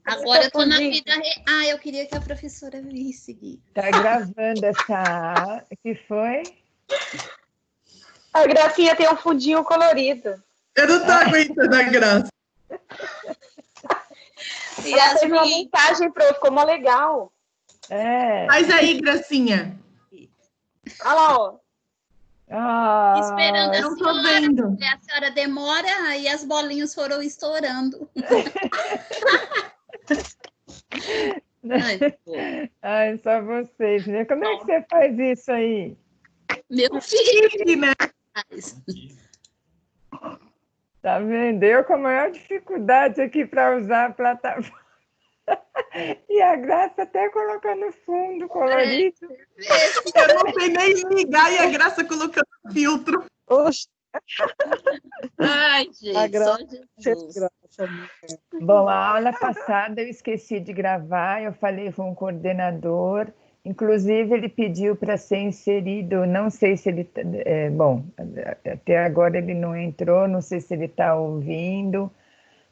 Agora eu tô na vida real. Ah, eu queria que a professora visse, Gui. Tá gravando essa... O que foi? A Gracinha tem um fundinho colorido. Eu não tô aguentando a graça. E ela fez uma montagem, ficou mó legal. Faz aí, Gracinha. Olha lá, ó. Esperando não tô vendo. A senhora demora, aí as bolinhas foram estourando. Ai, só vocês, né? Como é que você faz isso aí? Meu filho, né? Tá vendo? Eu com a maior dificuldade aqui para usar a plataforma. E a Graça até colocando fundo colorido. Eu não sei nem ligar e a Graça colocando filtro. Oxe. Ai, gente, A Graça, só Bom, a aula passada eu esqueci de gravar, eu falei com o coordenador, inclusive ele pediu para ser inserido, não sei se ele... bom, até agora ele não entrou, não sei se ele está ouvindo,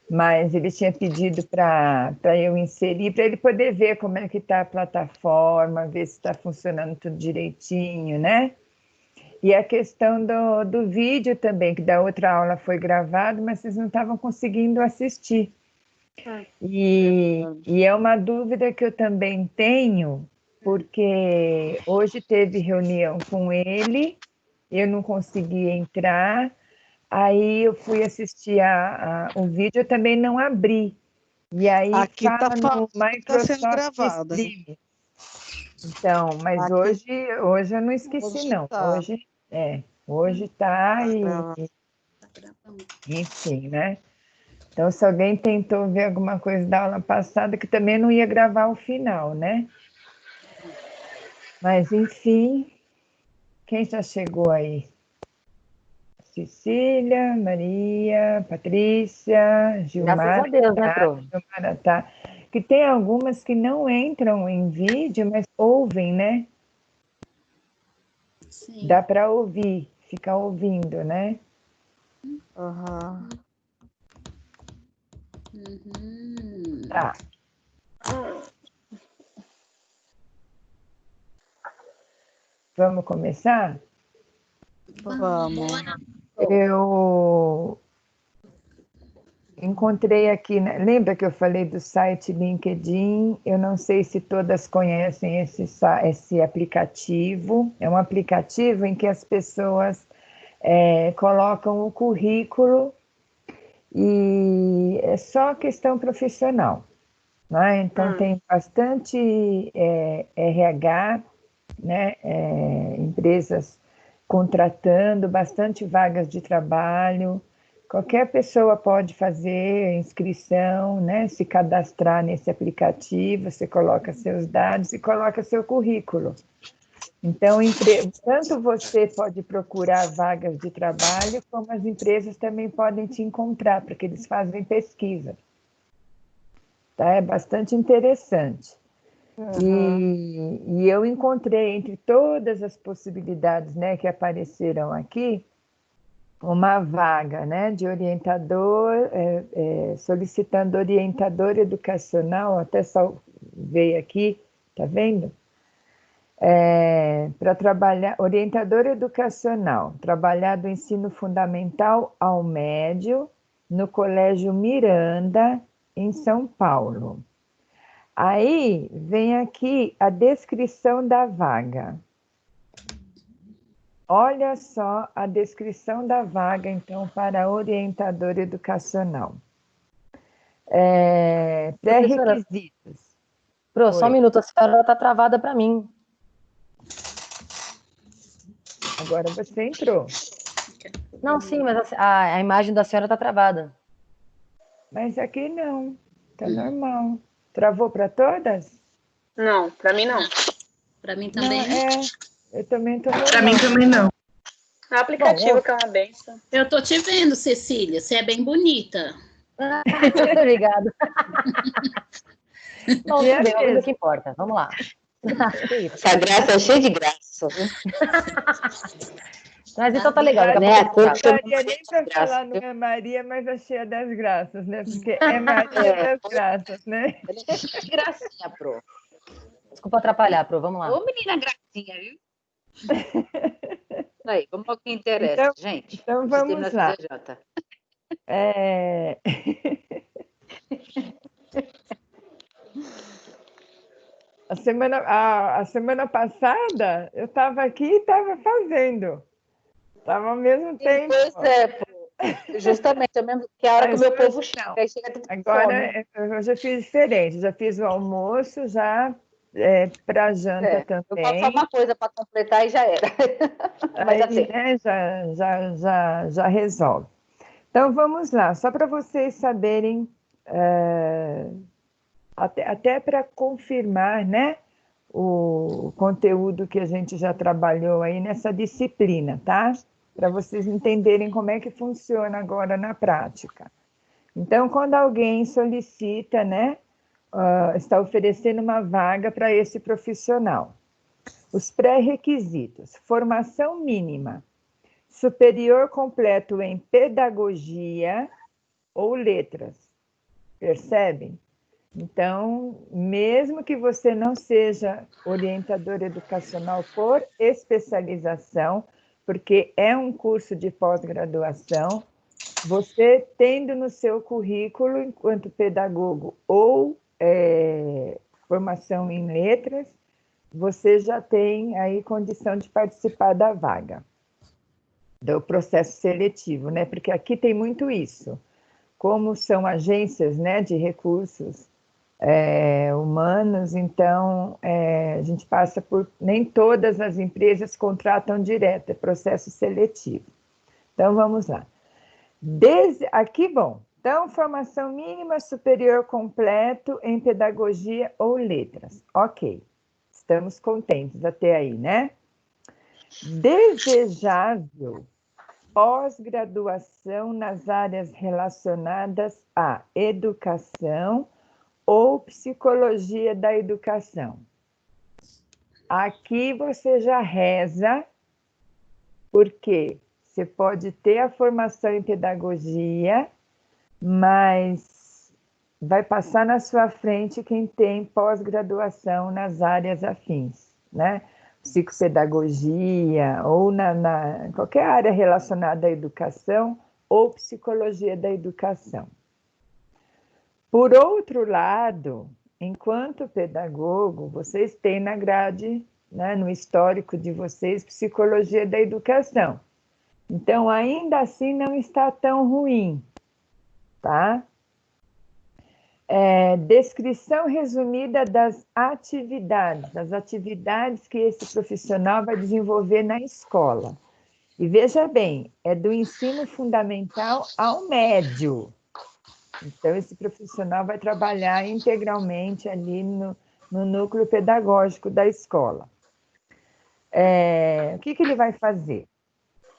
mas ele tinha pedido para eu inserir, para ele poder ver como é que está a plataforma, ver se está funcionando tudo direitinho, né? E a questão do vídeo também, que da outra aula foi gravado, mas vocês não estavam conseguindo assistir. E é uma dúvida que eu também tenho, porque hoje teve reunião com ele, eu não consegui entrar, aí eu fui assistir o vídeo, eu também não abri. E aí aqui fala tá no Microsoft gravada. Stream. Então, mas aqui, hoje eu não esqueci, não. Tá. Hoje está enfim, né? Então, se alguém tentou ver alguma coisa da aula passada, que também não ia gravar o final, né? Mas, enfim, quem já chegou aí? Cecília, Maria, Patrícia, Gilmar. Graças a Deus, né, Pro? Gilmar, tá. Que tem algumas que não entram em vídeo, mas ouvem, né? Sim. Dá para ouvir, ficar ouvindo, né? Uhum. Tá. Vamos começar? Vamos. Eu encontrei aqui, né? Lembra que eu falei do site LinkedIn? Eu não sei se todas conhecem esse aplicativo. É um aplicativo em que as pessoas colocam o currículo e é só questão profissional, né? Então tem bastante RH, né? Empresas contratando, bastante vagas de trabalho. Qualquer pessoa pode fazer inscrição, né? Se cadastrar nesse aplicativo, você coloca seus dados e coloca seu currículo. Então, tanto você pode procurar vagas de trabalho, como as empresas também podem te encontrar, porque eles fazem pesquisa. Tá? É bastante interessante. E eu encontrei, entre todas as possibilidades, né, que apareceram aqui, uma vaga, né, de orientador, solicitando orientador educacional, até veio aqui, tá vendo? Para trabalhar, orientador educacional, trabalhar do ensino fundamental ao médio, no Colégio Miranda, em São Paulo. Aí vem aqui a descrição da vaga. Olha só a descrição da vaga, então, para orientador educacional. Pré-requisitos. Pro, só um minuto, a senhora está travada para mim. Agora você entrou. Não, sim, mas a imagem da senhora está travada. Mas aqui não, está normal. Travou para todas? Não, para mim não. Para mim também. Eu também estou normal. Para mim também não. O aplicativo que é uma benção. Eu estou te vendo, Cecília, você é bem bonita. Obrigada. Bom, é o que importa. Vamos lá. Essa graça é cheia de graça. Mas então tá legal. Daqui a Né? pouco eu A falo. cor Não daria nem para graça, falar não viu? é Maria, mas a cheia das graças, né? Porque é Maria das graças, né? Ela é cheia de gracinha, Pro. Desculpa atrapalhar, Pro. Vamos lá. Ô, menina gracinha, viu? Aí, vamos ao que interessa, Então, gente. então Sistema vamos lá. CCJ. É... a semana passada eu estava aqui e estava fazendo. Estava ao mesmo tempo. Pois é, Pro. Justamente, é mesmo que é a hora que o Mas meu hoje povo não. chega, aí chega tudo com Agora fome. eu já fiz diferente, já fiz o almoço, já para janta Eu faço só também. uma coisa para completar e já era. Mas Aí, assim, né, já resolve. Então vamos lá, só para vocês saberem, até para confirmar, né, o conteúdo que a gente já trabalhou aí nessa disciplina, tá? Para vocês entenderem como é que funciona agora na prática. Então, quando alguém solicita, né, está oferecendo uma vaga para esse profissional, os pré-requisitos: formação mínima, superior completo em pedagogia ou letras, percebem? Então, mesmo que você não seja orientador educacional por especialização, porque é um curso de pós-graduação, você tendo no seu currículo, enquanto pedagogo ou formação em letras, você já tem aí condição de participar da vaga, do processo seletivo, né? Porque aqui tem muito isso. Como são agências, né, de recursos humanos, então a gente passa por... Nem todas as empresas contratam direto, é processo seletivo. Então, vamos lá. Aqui, bom, então, formação mínima superior completo em pedagogia ou letras. Ok, estamos contentes até aí, né? Desejável pós-graduação nas áreas relacionadas à educação ou psicologia da educação. Aqui você já reza, porque você pode ter a formação em pedagogia, mas vai passar na sua frente quem tem pós-graduação nas áreas afins, né? Psicopedagogia ou qualquer área relacionada à educação ou psicologia da educação. Por outro lado, enquanto pedagogo, vocês têm na grade, né, no histórico de vocês, psicologia da educação. Então, ainda assim, não está tão ruim, tá? Descrição resumida das atividades que esse profissional vai desenvolver na escola. E veja bem, é do ensino fundamental ao médio. Então, esse profissional vai trabalhar integralmente ali no núcleo pedagógico da escola. O que ele vai fazer?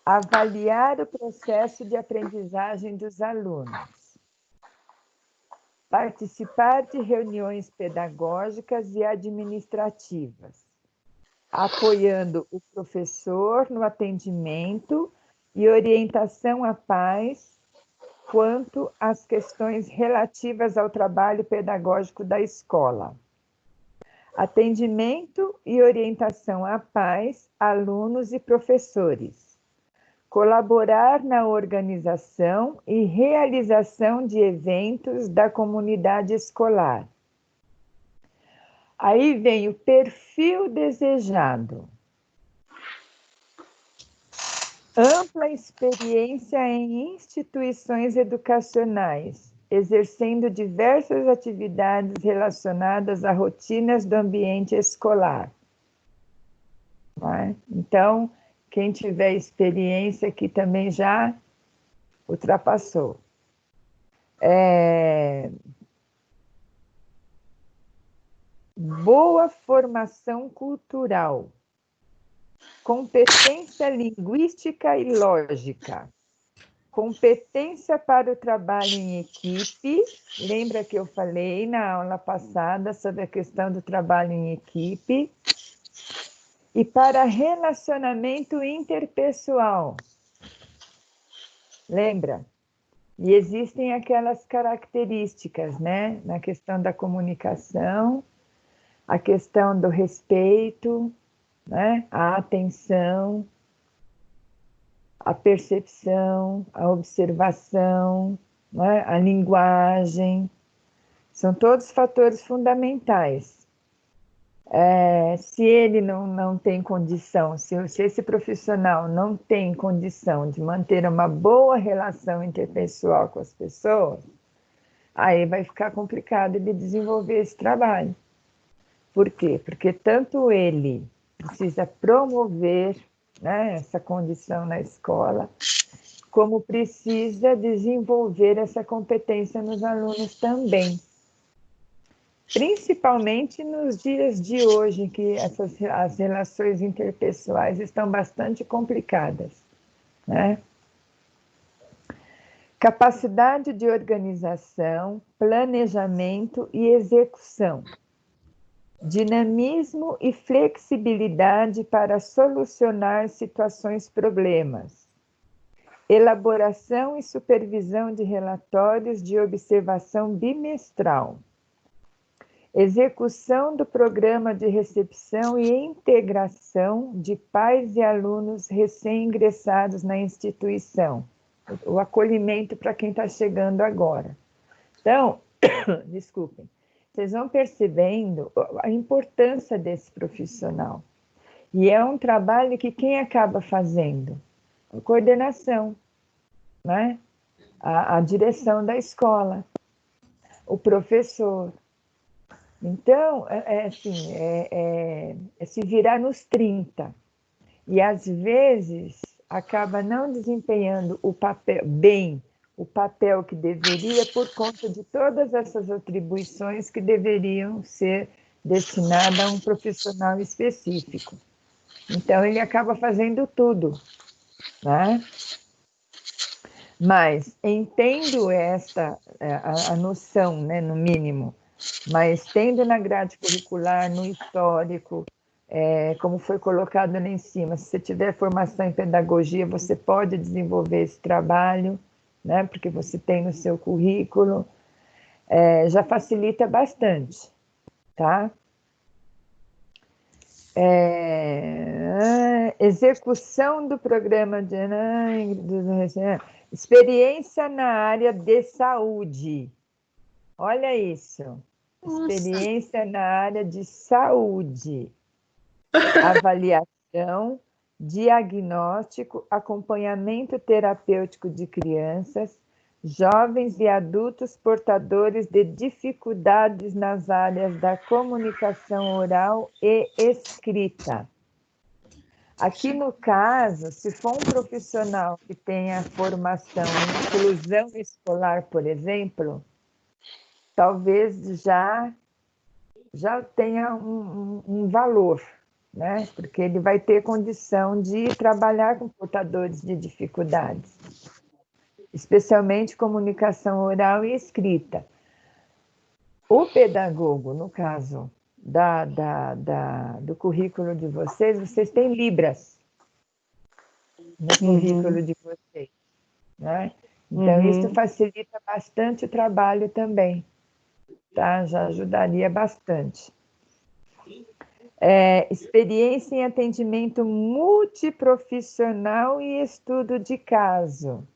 Avaliar o processo de aprendizagem dos alunos, participar de reuniões pedagógicas e administrativas, apoiando o professor no atendimento e orientação a pais quanto às questões relativas ao trabalho pedagógico da escola. Atendimento e orientação a pais, alunos e professores. Colaborar na organização e realização de eventos da comunidade escolar. Aí vem o perfil desejado. Ampla experiência em instituições educacionais, exercendo diversas atividades relacionadas a rotinas do ambiente escolar. Tá? Então, quem tiver experiência aqui também já ultrapassou. Boa formação cultural, competência linguística e lógica, competência para o trabalho em equipe. Lembra que eu falei na aula passada sobre a questão do trabalho em equipe? e para relacionamento interpessoal. Lembra? E existem aquelas características, né? Na questão da comunicação, a questão do respeito, né? A atenção, a percepção, a observação, né? A linguagem. São todos fatores fundamentais. Se ele não tem condição, se esse profissional não tem condição de manter uma boa relação interpessoal com as pessoas, aí vai ficar complicado ele desenvolver esse trabalho. Por quê? Porque tanto ele precisa promover, né, essa condição na escola, como precisa desenvolver essa competência nos alunos também. Principalmente nos dias de hoje, em que as relações interpessoais estão bastante complicadas, né? Capacidade de organização, planejamento e execução. Dinamismo e flexibilidade para solucionar situações problemas. Elaboração e supervisão de relatórios de observação bimestral. Execução do programa de recepção e integração de pais e alunos recém-ingressados na instituição. O acolhimento para quem está chegando agora. Então, desculpem, vocês vão percebendo a importância desse profissional. E é um trabalho que quem acaba fazendo? A coordenação, né? A direção da escola, o professor. Então, se virar nos 30. E, às vezes, acaba não desempenhando o papel que deveria por conta de todas essas atribuições que deveriam ser destinadas a um profissional específico. Então, ele acaba fazendo tudo, né? Mas, entendo a noção, né, no mínimo, mas tendo na grade curricular, no histórico, como foi colocado lá em cima, se você tiver formação em pedagogia, você pode desenvolver esse trabalho, né, porque você tem no seu currículo, já facilita bastante, tá? Execução do programa de experiência na área de saúde. Olha isso. Experiência na área de saúde. Avaliação, diagnóstico, acompanhamento terapêutico de crianças, jovens e adultos portadores de dificuldades nas áreas da comunicação oral e escrita. Aqui no caso, se for um profissional que tenha formação em inclusão escolar, por exemplo, talvez já tenha um valor, né? Porque ele vai ter condição de trabalhar com portadores de dificuldades, especialmente comunicação oral e escrita. O pedagogo, no caso do currículo de vocês têm Libras no currículo de vocês, né? Então, isso facilita bastante o trabalho também, tá? Já ajudaria bastante. Experiência em atendimento multiprofissional e estudo de caso.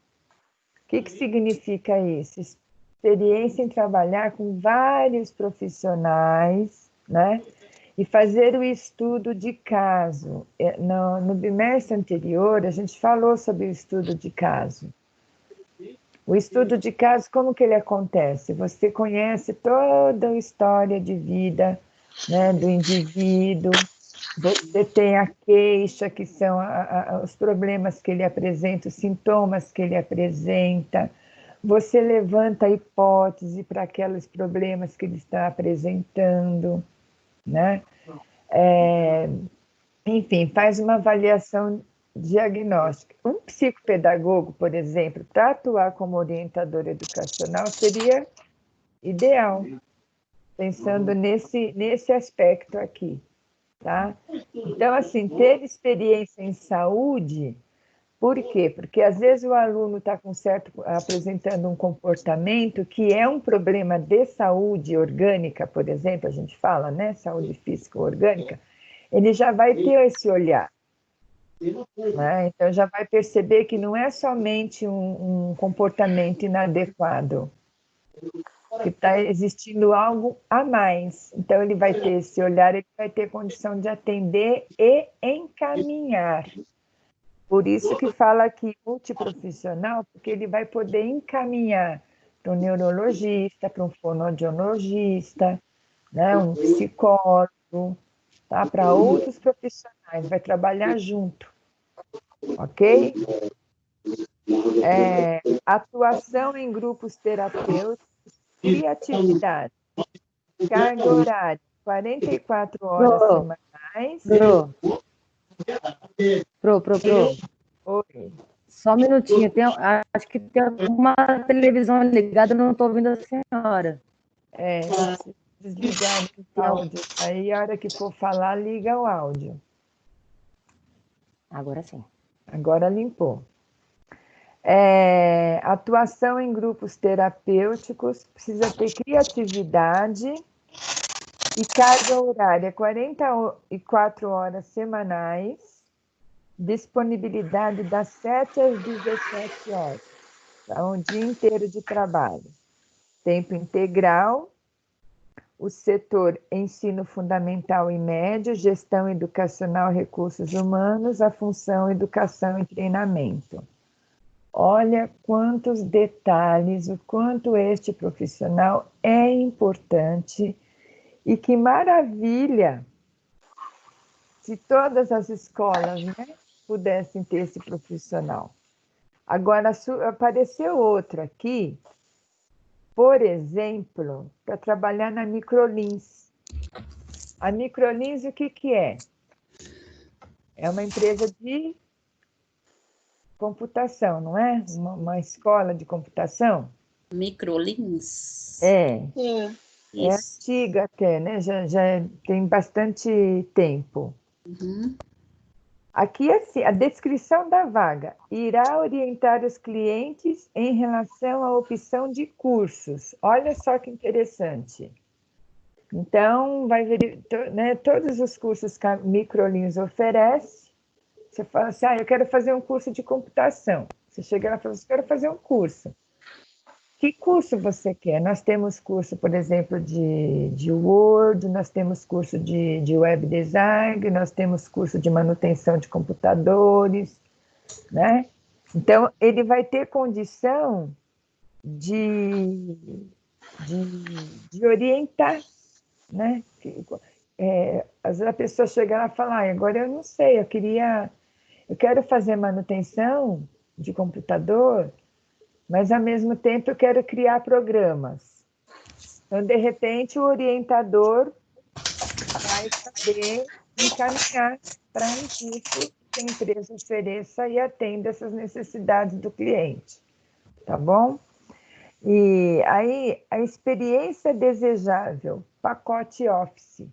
O que significa isso? Experiência em trabalhar com vários profissionais, né? E fazer o estudo de caso. No bimestre anterior, a gente falou sobre o estudo de caso. O estudo de caso, como que ele acontece? Você conhece toda a história de vida, né, do indivíduo, você tem a queixa, que são os problemas que ele apresenta, os sintomas que ele apresenta, você levanta a hipótese para aqueles problemas que ele está apresentando, né? Enfim, faz uma avaliação diagnóstica. Um psicopedagogo, por exemplo, para atuar como orientador educacional seria ideal, pensando nesse aspecto aqui, tá? Então, assim, ter experiência em saúde, por quê? Porque às vezes o aluno está apresentando um comportamento que é um problema de saúde orgânica, por exemplo, a gente fala, né? Saúde física orgânica, ele já vai ter esse olhar. Né? Então, já vai perceber que não é somente um comportamento inadequado, que está existindo algo a mais. Então, ele vai ter esse olhar, ele vai ter condição de atender e encaminhar. Por isso que fala aqui multiprofissional, porque ele vai poder encaminhar para um neurologista, para um fonoaudiologista, né? Um psicólogo, tá? Para outros profissionais, vai trabalhar junto. Ok? Atuação em grupos terapêuticos, criatividade, carga horária, 44 horas semanais. Oi. Só um minutinho, acho que tem alguma televisão ligada, eu não estou ouvindo a senhora. Desligar o áudio. Aí, a hora que for falar, liga o áudio. Agora sim. Agora limpou. Atuação em grupos terapêuticos, precisa ter criatividade e carga horária, 44 horas semanais, disponibilidade das 7 às 17 horas, tá? Um dia inteiro de trabalho. Tempo integral, o setor ensino fundamental e médio, gestão educacional, recursos humanos, a função educação e treinamento. Olha quantos detalhes, o quanto este profissional é importante e que maravilha se todas as escolas, né, pudessem ter esse profissional. Agora, apareceu outro aqui, por exemplo, para trabalhar na Microlins. A Microlins, o que é? É uma empresa de computação, não é? Uma escola de computação? Microlins? É Isso. antiga até, né? Já tem bastante tempo. Uhum. Aqui, assim, a descrição da vaga irá orientar os clientes em relação à opção de cursos. Olha só que interessante. Então, vai ver, né, todos os cursos que a Microlins oferece. Você fala assim, eu quero fazer um curso de computação. Você chega lá e fala, eu quero fazer um curso. Que curso você quer? Nós temos curso, por exemplo, de Word, nós temos curso de web design, nós temos curso de manutenção de computadores, né? Então, ele vai ter condição de orientar, né? Às vezes a pessoa chega lá e fala, agora eu não sei, eu quero fazer manutenção de computador, mas, ao mesmo tempo, eu quero criar programas. Então, de repente, o orientador vai saber encaminhar para um curso que a empresa ofereça e atenda essas necessidades do cliente. Tá bom? E aí, a experiência desejável, pacote Office.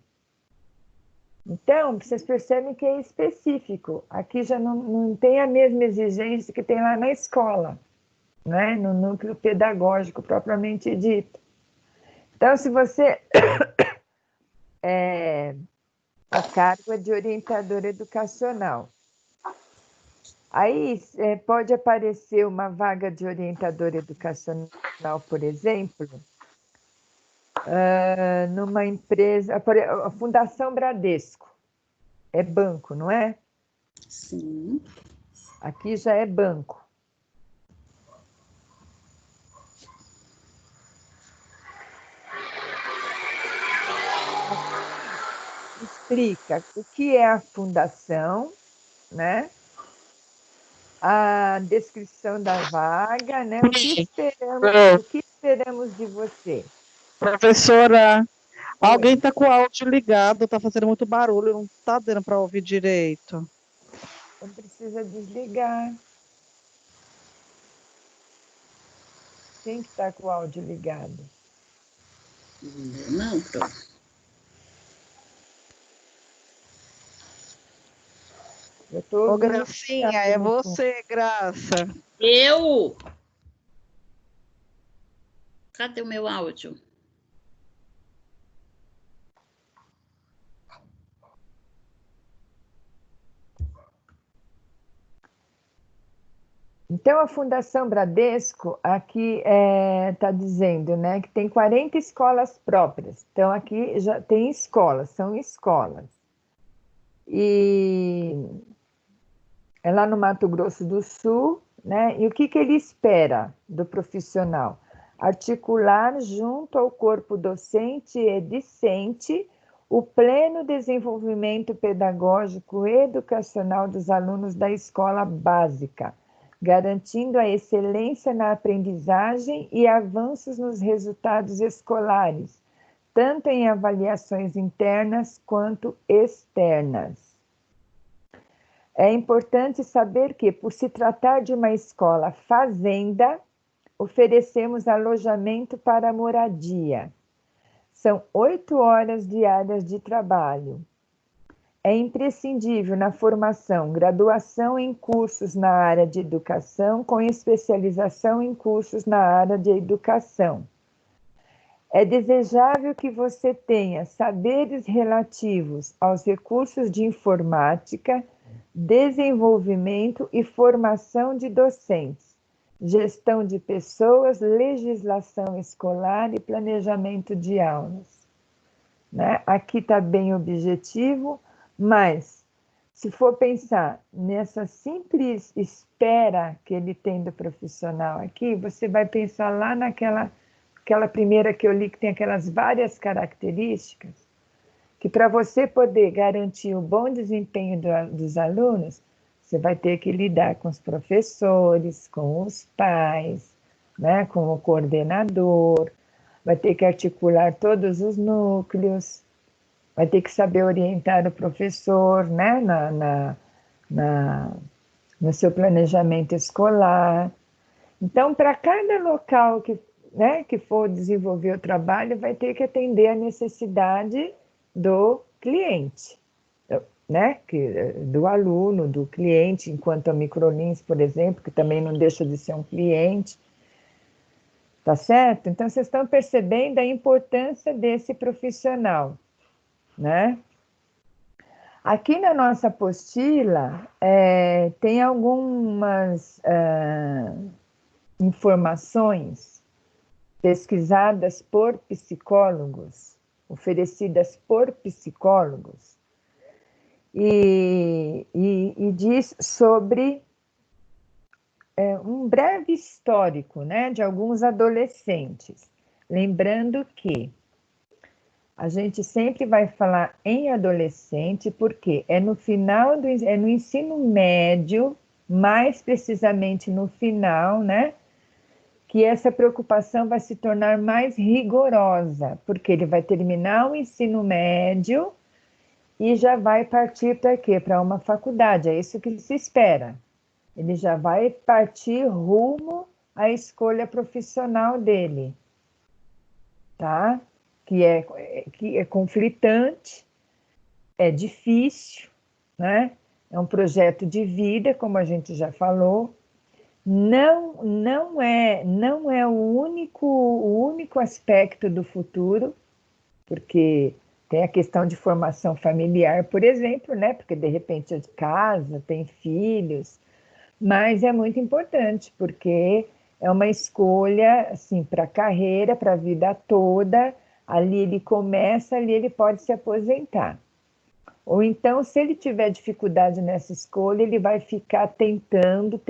Então, vocês percebem que é específico. Aqui já não tem a mesma exigência que tem lá na escola, né? No núcleo pedagógico propriamente dito. Então, se você a cargo é de orientador educacional, aí pode aparecer uma vaga de orientador educacional, por exemplo, numa empresa, a Fundação Bradesco, é banco, não é? Sim. Aqui já é banco. Explica o que é a fundação, né? A descrição da vaga, né? O que esperamos de você? Professora, alguém está com o áudio ligado, está fazendo muito barulho, não está dando para ouvir direito. Não precisa desligar. Quem que está com o áudio ligado? Não, pronto. Eu tô Ô, ouvindo Gracinha, chiado é no fundo. você, Graça. Eu? Cadê o meu áudio? Então, a Fundação Bradesco aqui está dizendo, né, que tem 40 escolas próprias. Então, aqui já tem escolas, são escolas. E é lá no Mato Grosso do Sul, né? E o que ele espera do profissional? Articular junto ao corpo docente e discente o pleno desenvolvimento pedagógico e educacional dos alunos da escola básica, garantindo a excelência na aprendizagem e avanços nos resultados escolares, tanto em avaliações internas quanto externas. É importante saber que, por se tratar de uma escola fazenda, oferecemos alojamento para moradia. São 8 horas diárias de trabalho. É imprescindível na formação, graduação em cursos na área de educação, com especialização em cursos na área de educação. É desejável que você tenha saberes relativos aos recursos de informática, desenvolvimento e formação de docentes, gestão de pessoas, legislação escolar e planejamento de aulas. Né? Aqui está bem objetivo, mas se for pensar nessa simples espera que ele tem do profissional aqui, você vai pensar lá naquela primeira que eu li, que tem aquelas várias características, que para você poder garantir o bom desempenho dos alunos, você vai ter que lidar com os professores, com os pais, né, com o coordenador, vai ter que articular todos os núcleos, vai ter que saber orientar o professor, né, no seu planejamento escolar. Então, para cada local que for desenvolver o trabalho, vai ter que atender a necessidade do cliente, né? Do aluno, do cliente, enquanto a Microlins, por exemplo, que também não deixa de ser um cliente. Tá certo? Então, vocês estão percebendo a importância desse profissional, né? Aqui na nossa apostila tem algumas informações pesquisadas por psicólogos, oferecidas por psicólogos, e diz sobre um breve histórico, né, de alguns adolescentes. Lembrando que a gente sempre vai falar em adolescente, porque é no ensino médio, mais precisamente no final, né, que essa preocupação vai se tornar mais rigorosa, porque ele vai terminar o ensino médio e já vai partir para quê? Para uma faculdade, é isso que se espera. Ele já vai partir rumo à escolha profissional dele, tá? Que é conflitante, é difícil, né? É um projeto de vida, como a gente já falou. Não é o único aspecto do futuro, porque tem a questão de formação familiar, por exemplo, né? Porque de repente é de casa, tem filhos, mas é muito importante, porque é uma escolha assim, para a carreira, para a vida toda. Ali ele começa, ali ele pode se aposentar. Ou então, se ele tiver dificuldade nessa escolha, ele vai ficar tentando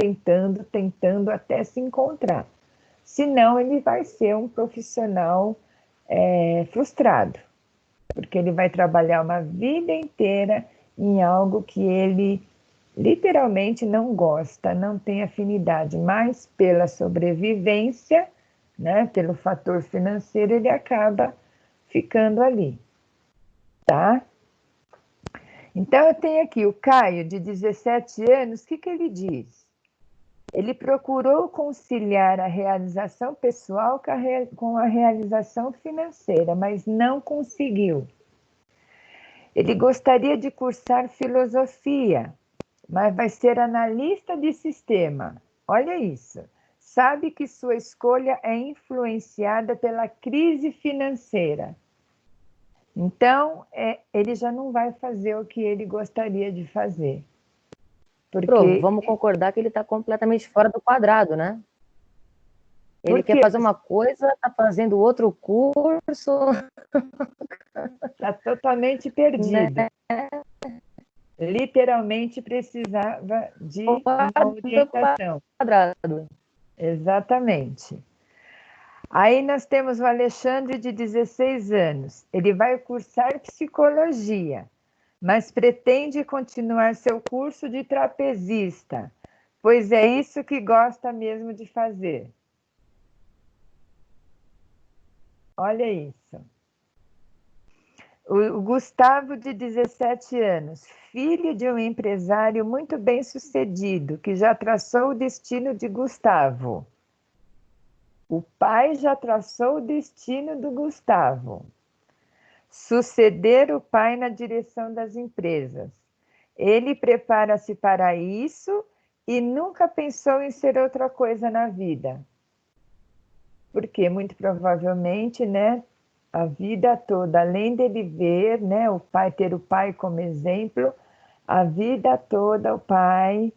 até se encontrar. Senão, ele vai ser um profissional frustrado, porque ele vai trabalhar uma vida inteira em algo que ele literalmente não gosta, não tem afinidade, mas pela sobrevivência, né, pelo fator financeiro, ele acaba ficando ali, tá? Então, eu tenho aqui o Caio, de 17 anos, o que ele diz? Ele procurou conciliar a realização pessoal com a realização financeira, mas não conseguiu. Ele gostaria de cursar filosofia, mas vai ser analista de sistema. Olha isso. Sabe que sua escolha é influenciada pela crise financeira. Então, ele já não vai fazer o que ele gostaria de fazer. Porque... Vamos concordar que ele está completamente fora do quadrado, né? Ele quer fazer uma coisa, está fazendo outro curso. Está totalmente perdido. Né? Literalmente precisava de uma orientação. Quadrado. Exatamente. Aí nós temos o Alexandre, de 16 anos. Ele vai cursar psicologia, mas pretende continuar seu curso de trapezista, pois é isso que gosta mesmo de fazer. Olha isso. O Gustavo, de 17 anos, filho de um empresário muito bem-sucedido, que já traçou o destino de Gustavo. O pai já traçou o destino do Gustavo. Suceder o pai na direção das empresas. Ele prepara-se para isso e nunca pensou em ser outra coisa na vida. Porque, muito provavelmente, né, a vida toda, além dele ver, né, ter o pai como exemplo, a vida toda o pai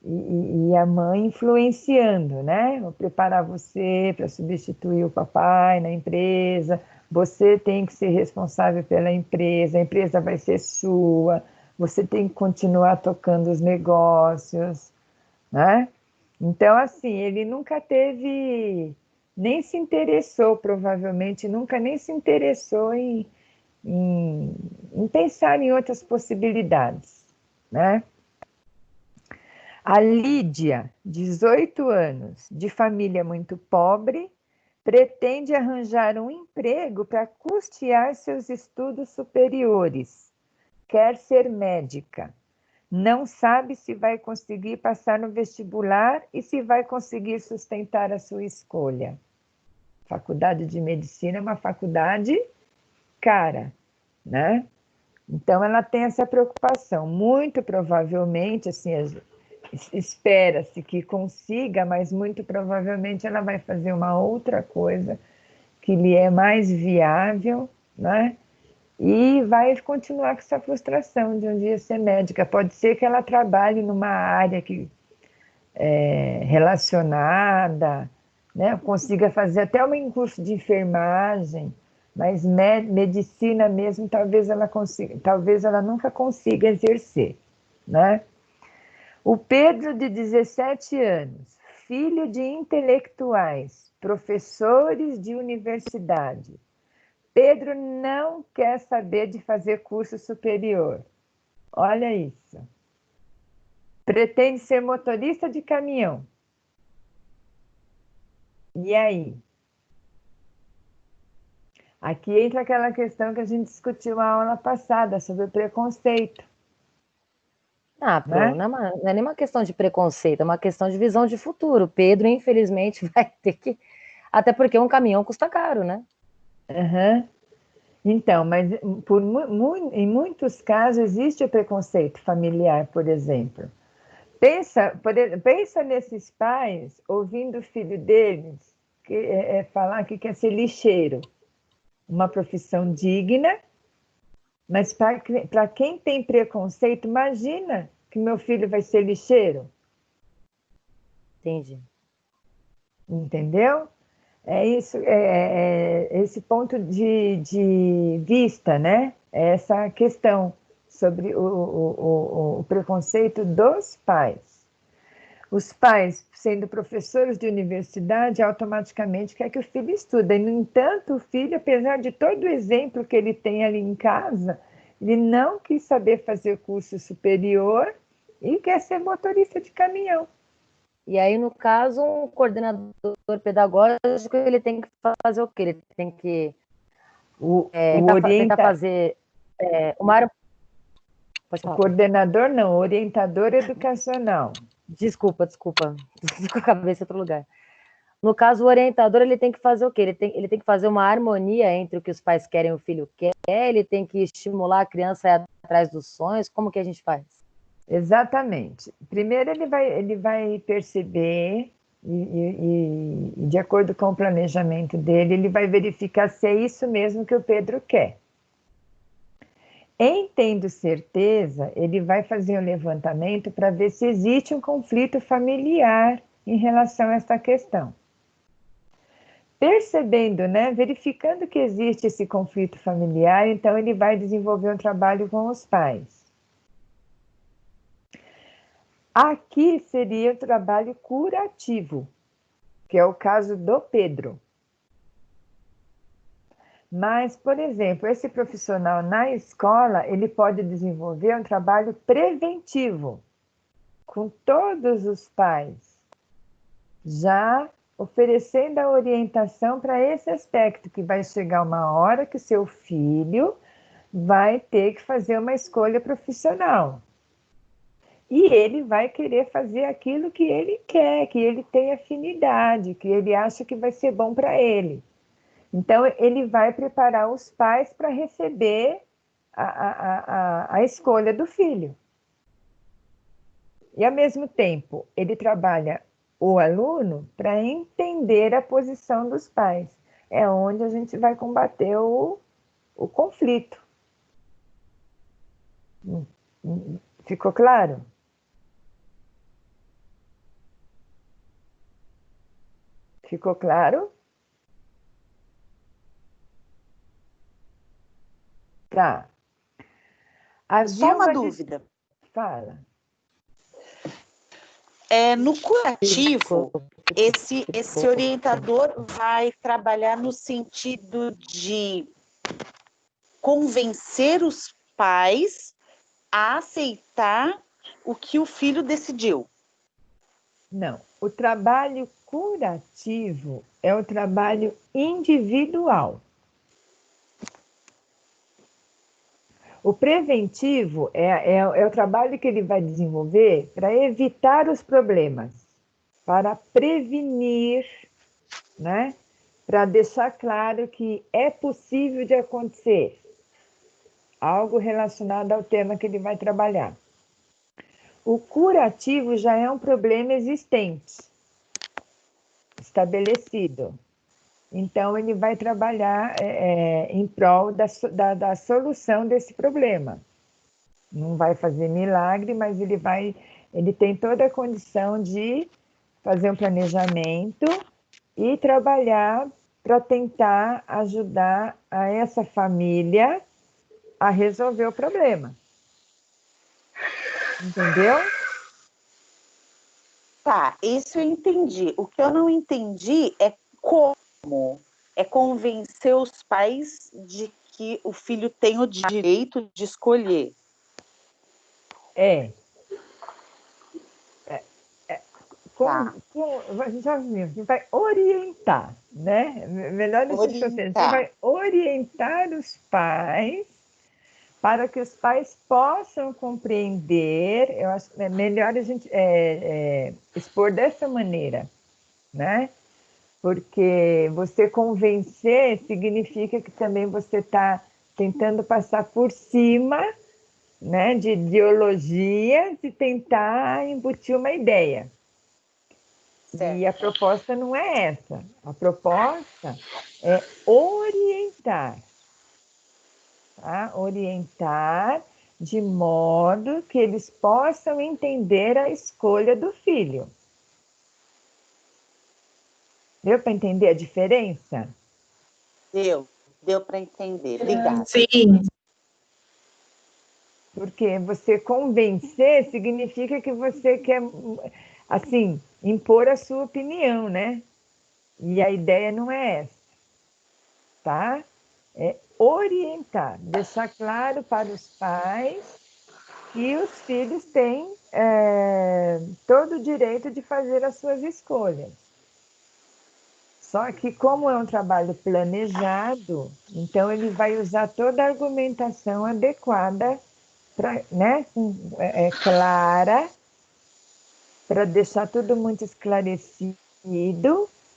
e a mãe influenciando, né? Vou preparar você para substituir o papai na empresa, você tem que ser responsável pela empresa, a empresa vai ser sua, você tem que continuar tocando os negócios, né? Então, assim, ele nunca teve, nem se interessou, provavelmente, nunca nem se interessou em pensar em outras possibilidades, né? A Lídia, 18 anos, de família muito pobre, pretende arranjar um emprego para custear seus estudos superiores. Quer ser médica. Não sabe se vai conseguir passar no vestibular e se vai conseguir sustentar a sua escolha. Faculdade de Medicina é uma faculdade cara, né? Então, ela tem essa preocupação. Muito provavelmente, assim, espera-se que consiga, mas muito provavelmente ela vai fazer uma outra coisa que lhe é mais viável, né? E vai continuar com essa frustração de um dia ser médica. Pode ser que ela trabalhe numa área relacionada, né? Consiga fazer até um curso de enfermagem, mas medicina mesmo, talvez ela nunca consiga exercer, né? O Pedro, de 17 anos, filho de intelectuais, professores de universidade. Pedro não quer saber de fazer curso superior. Olha isso. Pretende ser motorista de caminhão. E aí? Aqui entra aquela questão que a gente discutiu na aula passada sobre o preconceito. Né? Não é nem uma questão de preconceito, é uma questão de visão de futuro. Pedro, infelizmente, vai ter que... Até porque um caminhão custa caro, né? Uhum. Então, mas em muitos casos existe o preconceito familiar, por exemplo. Pensa nesses pais ouvindo o filho deles falar que quer ser lixeiro. Uma profissão digna, mas para quem tem preconceito, imagina que meu filho vai ser lixeiro. Entendi. Entendeu? É isso, esse ponto de vista, né? Essa questão sobre o preconceito dos pais. Os pais, sendo professores de universidade, automaticamente quer que o filho estude. No entanto, o filho, apesar de todo o exemplo que ele tem ali em casa, ele não quis saber fazer curso superior e quer ser motorista de caminhão. E aí, no caso, um coordenador pedagógico, ele tem que fazer o quê? Ele tem que tentar fazer uma área... Pode falar. Coordenador não, orientador educacional. Desculpa. Estou com a cabeça em outro lugar. No caso, o orientador, ele tem que fazer o quê? Ele tem que fazer uma harmonia entre o que os pais querem e o filho quer, ele tem que estimular a criança a ir atrás dos sonhos. Como que a gente faz? Exatamente. Primeiro ele vai perceber e de acordo com o planejamento dele, ele vai verificar se é isso mesmo que o Pedro quer. Em tendo certeza, ele vai fazer um levantamento para ver se existe um conflito familiar em relação a esta questão. Percebendo, né, verificando que existe esse conflito familiar, então ele vai desenvolver um trabalho com os pais. Aqui seria o trabalho curativo, que é o caso do Pedro. Mas, por exemplo, esse profissional na escola, ele pode desenvolver um trabalho preventivo com todos os pais, já oferecendo a orientação para esse aspecto, que vai chegar uma hora que seu filho vai ter que fazer uma escolha profissional. E ele vai querer fazer aquilo que ele quer, que ele tem afinidade, que ele acha que vai ser bom para ele. Então, ele vai preparar os pais para receber a escolha do filho. E, ao mesmo tempo, ele trabalha o aluno para entender a posição dos pais. É onde a gente vai combater o conflito. Ficou claro? Ficou claro? Tá. Só uma dúvida. Fala. No curativo, esse orientador vai trabalhar no sentido de convencer os pais a aceitar o que o filho decidiu. Não, o trabalho curativo é o trabalho individual. O preventivo é o trabalho que ele vai desenvolver para evitar os problemas, para prevenir, né? Para deixar claro que é possível de acontecer algo relacionado ao tema que ele vai trabalhar. O curativo já é um problema existente, estabelecido. Então, ele vai trabalhar em prol da solução desse problema. Não vai fazer milagre, mas ele tem toda a condição de fazer um planejamento e trabalhar para tentar ajudar a essa família a resolver o problema. Entendeu? Tá, isso eu entendi. O que eu não entendi é como. É convencer os pais de que o filho tem o direito de escolher. Já viu, a gente vai orientar, né? Melhor nesse processo. A gente vai orientar os pais para que os pais possam compreender. Eu acho que é melhor a gente expor dessa maneira, né? Porque você convencer significa que também você está tentando passar por cima, né, de ideologias e tentar embutir uma ideia. Certo. E a proposta não é essa. A proposta é orientar. Tá? Orientar de modo que eles possam entender a escolha do filho. Deu para entender a diferença? Deu para entender. Obrigada. Sim. Porque você convencer significa que você quer, assim, impor a sua opinião, né? E a ideia não é essa, tá? É orientar, deixar claro para os pais que os filhos têm todo o direito de fazer as suas escolhas. Só que, como é um trabalho planejado, então ele vai usar toda a argumentação adequada, né, clara, para deixar tudo muito esclarecido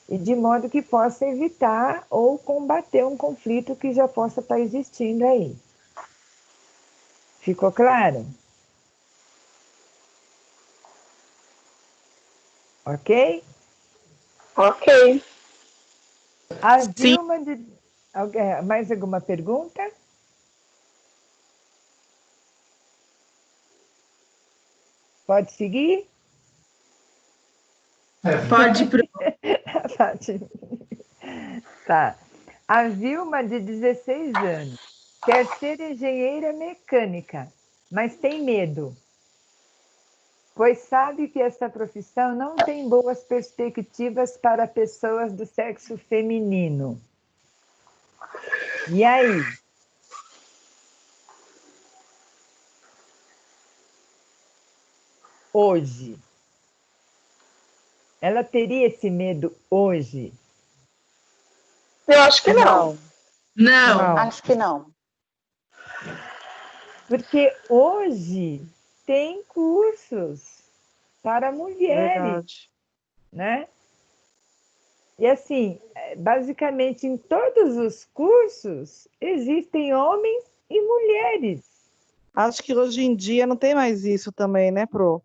e de modo que possa evitar ou combater um conflito que já possa estar existindo aí. Ficou claro? Ok? Ok. A Vilma mais alguma pergunta? Pode seguir? Pode. Tá. A Vilma, de 16 anos, quer ser engenheira mecânica, mas tem medo, pois sabe que essa profissão não tem boas perspectivas para pessoas do sexo feminino. E aí? Hoje. Ela teria esse medo hoje? Eu acho que não. Não. Acho que não. Porque hoje tem cursos para mulheres, Verdade. né? E assim, basicamente em todos os cursos existem homens e mulheres. Acho que hoje em dia não tem mais isso também, né, Pro?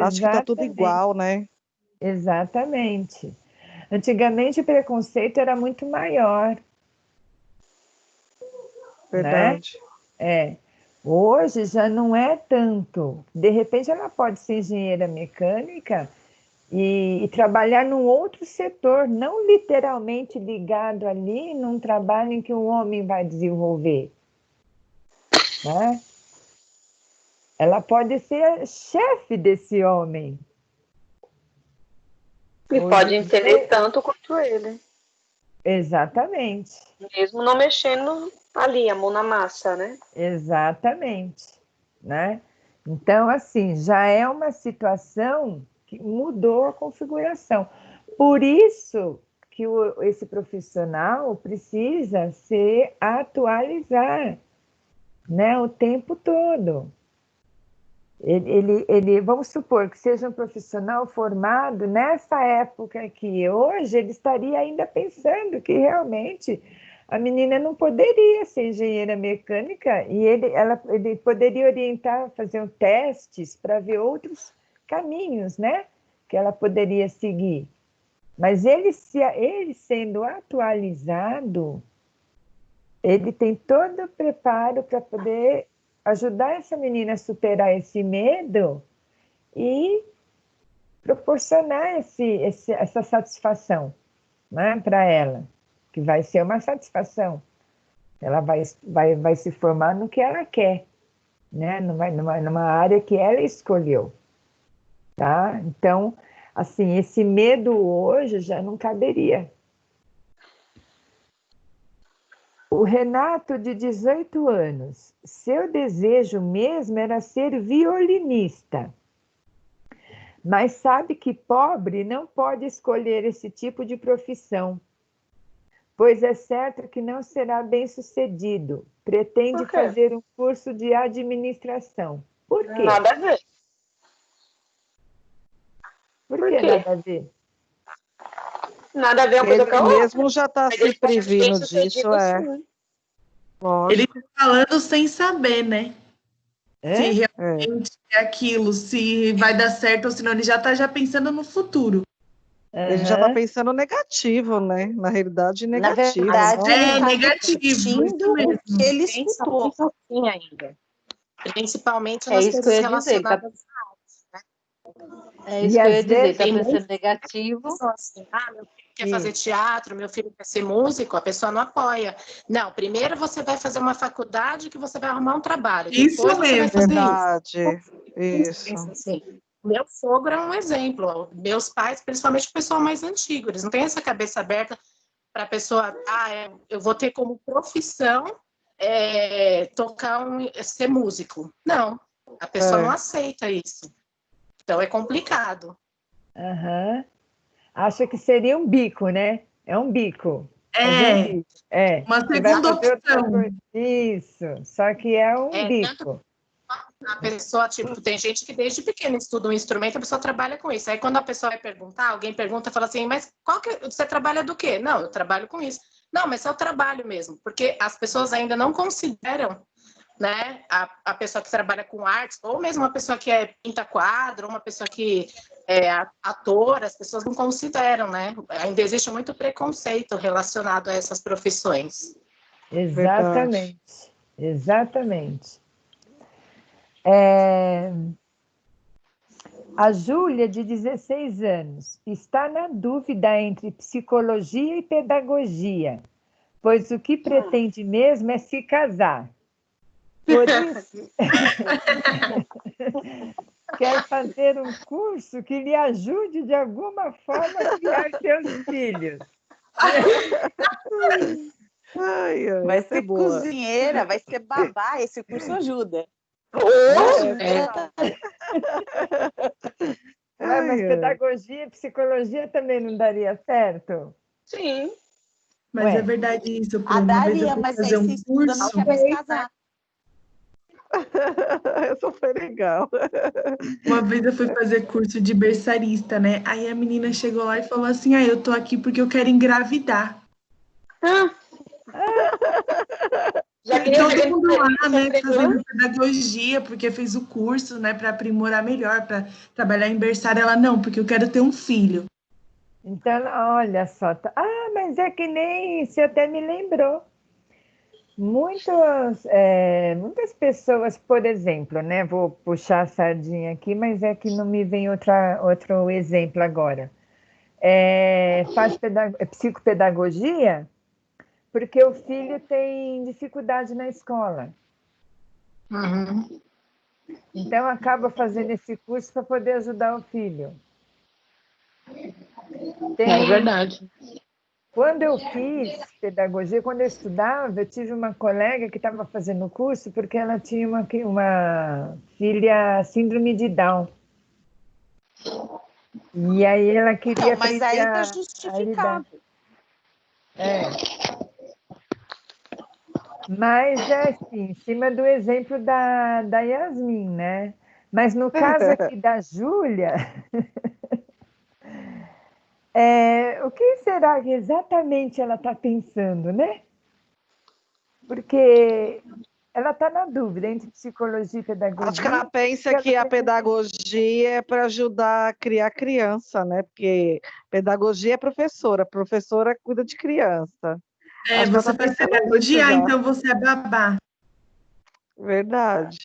Acho que tá tudo Exatamente. igual, né? Exatamente. Antigamente o preconceito era muito maior, Verdade. né? Hoje já não é tanto. De repente ela pode ser engenheira mecânica e trabalhar num outro setor, não literalmente ligado ali num trabalho em que o homem vai desenvolver, né? Ela pode ser chefe desse homem. E Hoje pode em entender dia- tanto quanto ele. Exatamente, Mesmo não mexendo ali, a mão na massa, né? exatamente, né? Então, assim, já é uma situação que mudou a configuração. Por isso que esse profissional precisa se atualizar, né, o tempo todo. Vamos supor que seja um profissional formado nessa época que hoje ele estaria ainda pensando que realmente a menina não poderia ser engenheira mecânica e ele poderia orientar, fazer testes para ver outros caminhos, né, que ela poderia seguir. Mas ele sendo atualizado, ele tem todo o preparo para poder ajudar essa menina a superar esse medo e proporcionar essa satisfação, né, para ela, que vai ser uma satisfação. Ela vai se formar no que ela quer, né, numa área que ela escolheu. Tá? Então, assim, esse medo hoje já não caberia. O Renato, de 18 anos, seu desejo mesmo era ser violinista, mas sabe que pobre não pode escolher esse tipo de profissão, pois é certo que não será bem-sucedido. Pretende Por quê? fazer um curso de administração. Por quê? Nada a ver. Por Por que quê? nada a ver? Nada a ver uma coisa com a Ele outra. mesmo já está Mas ele se pode ser previno bem-sucedido, disso, é. sim. Ele Lógico. tá falando sem saber, né? Hã? Se É. realmente é aquilo, se vai dar certo ou se não. Ele já tá pensando no futuro. Ele já está Aham. pensando negativo, né? Na realidade, Na negativo. verdade, ele É está negativo, repetindo isso mesmo. o que ele Pensamento escutou. assim ainda. Principalmente É nas isso que eu coisas ia dizer. relacionadas É E isso que eu ia às dizer. vezes Está Tem pensando muitas negativo. pessoas assim, meu filho quer Sim. fazer teatro, meu filho quer ser músico, a pessoa não apoia. Não, primeiro você vai fazer uma faculdade que você vai arrumar um trabalho. Isso Depois você vai mesmo. fazer isso. Verdade. Isso. Pensa assim. Meu sogro é um exemplo. Meus pais, principalmente o pessoal mais antigo, eles não têm essa cabeça aberta para a pessoa, eu vou ter como profissão ser músico. Não, a pessoa não aceita isso. Então é complicado. Aham. Acha que seria um bico, né? É um bico. Fazer um É, bico. É. uma Você vai segunda fazer outra opção. coisa. Isso. Só que é um Tanto bico. a pessoa, tipo, tem gente que desde pequena estuda um instrumento, a pessoa trabalha com isso. Aí quando a pessoa vai perguntar, alguém pergunta, fala assim, mas você trabalha do quê? Não, eu trabalho com isso. Não, mas é o trabalho mesmo, porque as pessoas ainda não consideram, né, a pessoa que trabalha com artes, ou mesmo uma pessoa que pinta quadro, ou uma pessoa que ator, as pessoas não consideram, né? Ainda existe muito preconceito relacionado a essas profissões. Exatamente, exatamente. A Júlia, de 16 anos, está na dúvida entre psicologia e pedagogia, pois o que pretende mesmo é se casar. Por isso, quer fazer um curso que lhe ajude de alguma forma a criar seus filhos. Vai ser cozinheira, vai ser babá, esse curso ajuda. Mas pedagogia e psicologia também não daria certo? Sim. Mas é verdade isso, Pro. Uma vez eu fui mas fazer aí um você estuda, não curso. quer mais casar. Essa foi legal. Uma vez eu fui fazer curso de berçarista, né? Aí a menina chegou lá e falou assim: eu tô aqui porque eu quero engravidar. Já E queria todo saber mundo lá, se né, aprendeu? fazendo pedagogia, porque fez o curso, né, para aprimorar melhor, para trabalhar em berçário. Ela, não, porque eu quero ter um filho. Então, olha só. Mas é que nem você até me lembrou. Muitas pessoas, por exemplo, né? Vou puxar a sardinha aqui, mas é que não me vem outro exemplo agora. Faz psicopedagogia porque o filho tem dificuldade na escola. Uhum. Então, acaba fazendo esse curso para poder ajudar o filho. É verdade. Quando eu fiz pedagogia, quando eu estudava, eu tive uma colega que estava fazendo o curso porque ela tinha uma filha síndrome de Down. E aí ela queria Mas aprender aí tá a lidar. justificado. Mas é assim, em cima do exemplo da Yasmin, né? Mas no caso aqui da Júlia, o que será que exatamente ela está pensando, né? Porque ela está na dúvida entre psicologia e pedagogia. Acho que ela pensa que a pedagogia é para ajudar a criar criança, né? Porque pedagogia é professora cuida de criança. Acho que ela Você tá faz pensando pedagogia, nisso já. então você é babá. Verdade.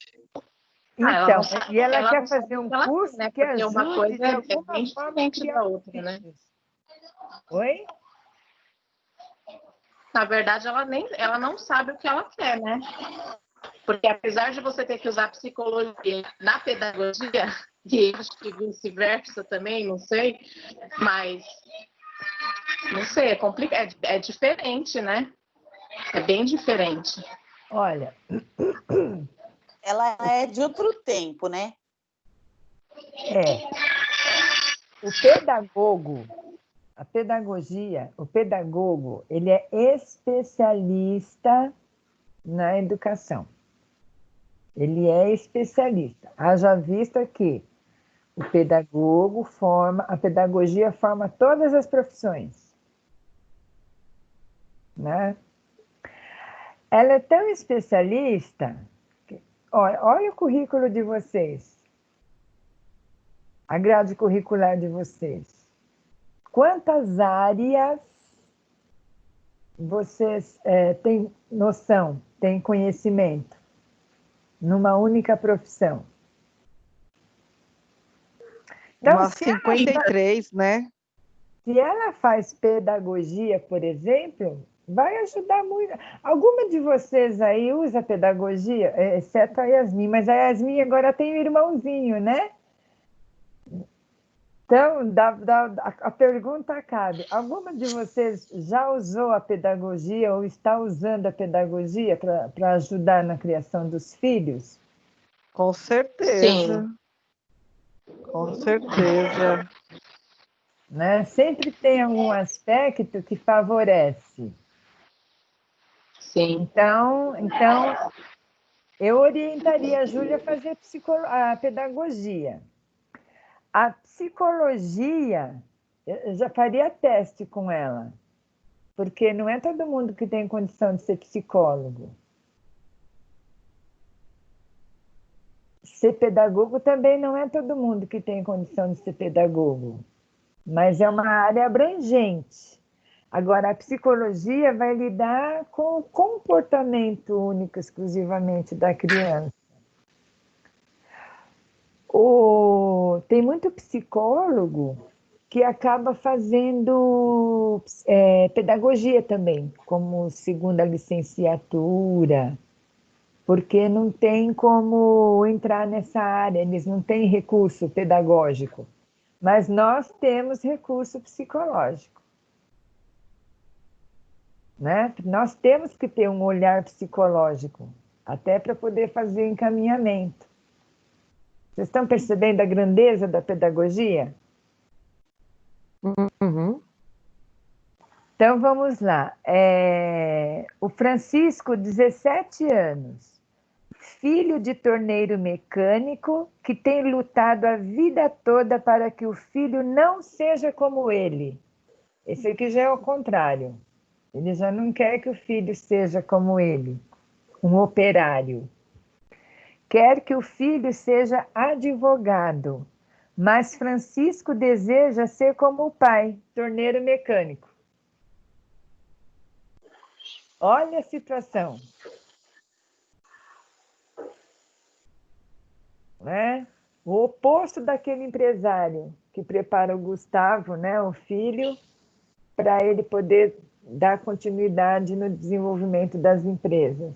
Então, e ela ela quer não sabe fazer o um que ela curso quer, né? que Porque uma ajude coisa de é alguma bem forma a diferente criar da outra, né? filhos. Oi? Na verdade, ela não sabe o que ela quer, né? Porque apesar de você ter que usar psicologia na pedagogia, e acho que vice-versa também, não sei, mas não sei, é complicado, é diferente, né? É bem diferente. Olha, Ela é de outro tempo, né? o pedagogo, a pedagogia, o pedagogo, ele é especialista na educação. Ele é especialista. Haja vista que o pedagogo a pedagogia forma todas as profissões, né? Ela é tão especialista que, olha o currículo de vocês, a grade curricular de vocês. Quantas áreas vocês têm noção, têm conhecimento numa única profissão? Então, Umas 53, né? Se ela faz pedagogia, por exemplo, vai ajudar muito. Alguma de vocês aí usa pedagogia, exceto a Yasmin, mas a Yasmin agora tem um irmãozinho, né? Então, a pergunta cabe: alguma de vocês já usou a pedagogia ou está usando a pedagogia para ajudar na criação dos filhos? Com certeza. Sim. Com certeza. Né? Sempre tem algum aspecto que favorece. Sim. Então eu orientaria a Júlia a fazer a pedagogia. A psicologia, eu já faria teste com ela, porque não é todo mundo que tem condição de ser psicólogo. ser pedagogo também não é todo mundo que tem condição de ser pedagogo, mas é uma área abrangente. Agora, a psicologia vai lidar com o comportamento único, exclusivamente da criança. Tem muito psicólogo que acaba fazendo pedagogia também, como segunda licenciatura, porque não tem como entrar nessa área, eles não têm recurso pedagógico, mas nós temos recurso psicológico, né? Nós temos que ter um olhar psicológico, até para poder fazer encaminhamento. Vocês estão percebendo a grandeza da pedagogia? Uhum. Então, vamos lá. O Francisco, 17 anos, filho de torneiro mecânico, que tem lutado a vida toda para que o filho não seja como ele. Esse aqui já é o contrário. Ele já não quer que o filho seja como ele, um operário. Quer que o filho seja advogado, mas Francisco deseja ser como o pai, torneiro mecânico. Olha a situação. Né? O oposto daquele empresário que prepara o Gustavo, né, o filho, para ele poder dar continuidade no desenvolvimento das empresas.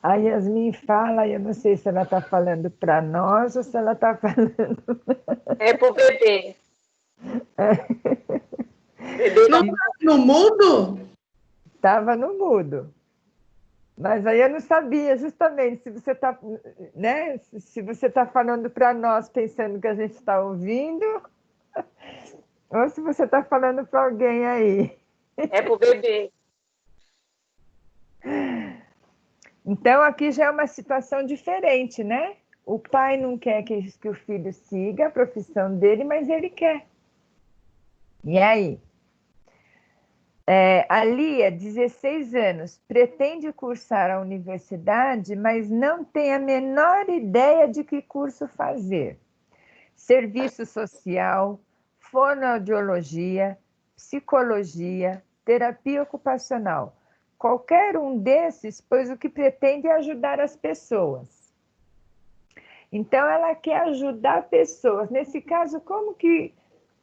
A Yasmin fala, eu não sei se ela está falando para nós ou se ela está falando... É pro bebê. Não tá no mudo? Estava no mudo. Mas aí eu não sabia, justamente, se você está, né? Se você está falando para nós pensando que a gente está ouvindo, ou se você está falando para alguém aí. É pro bebê. Então, aqui já é uma situação diferente, né? O pai não quer que o filho siga a profissão dele, mas ele quer. E aí? A Lia, 16 anos, pretende cursar a universidade, mas não tem a menor ideia de que curso fazer. Serviço social, fonoaudiologia, psicologia, terapia ocupacional. Qualquer um desses, pois o que pretende é ajudar as pessoas. Então, ela quer ajudar pessoas. Nesse caso, como que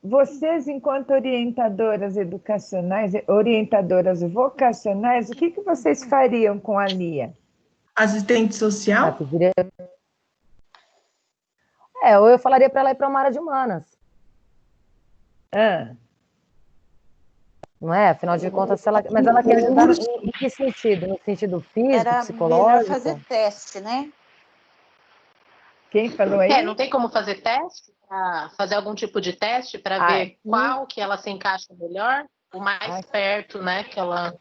vocês, enquanto orientadoras educacionais, orientadoras vocacionais, o que vocês fariam com a Lia? Assistente social? Ou eu falaria para ela ir para uma área de humanas. Não é? Afinal de contas, mas ela quer ajudar em que sentido? No sentido físico, Era psicológico? melhor fazer teste, né? Quem falou aí? Não tem como fazer teste? Fazer algum tipo de teste para ver qual que ela se encaixa melhor? O mais perto, né? Que ela...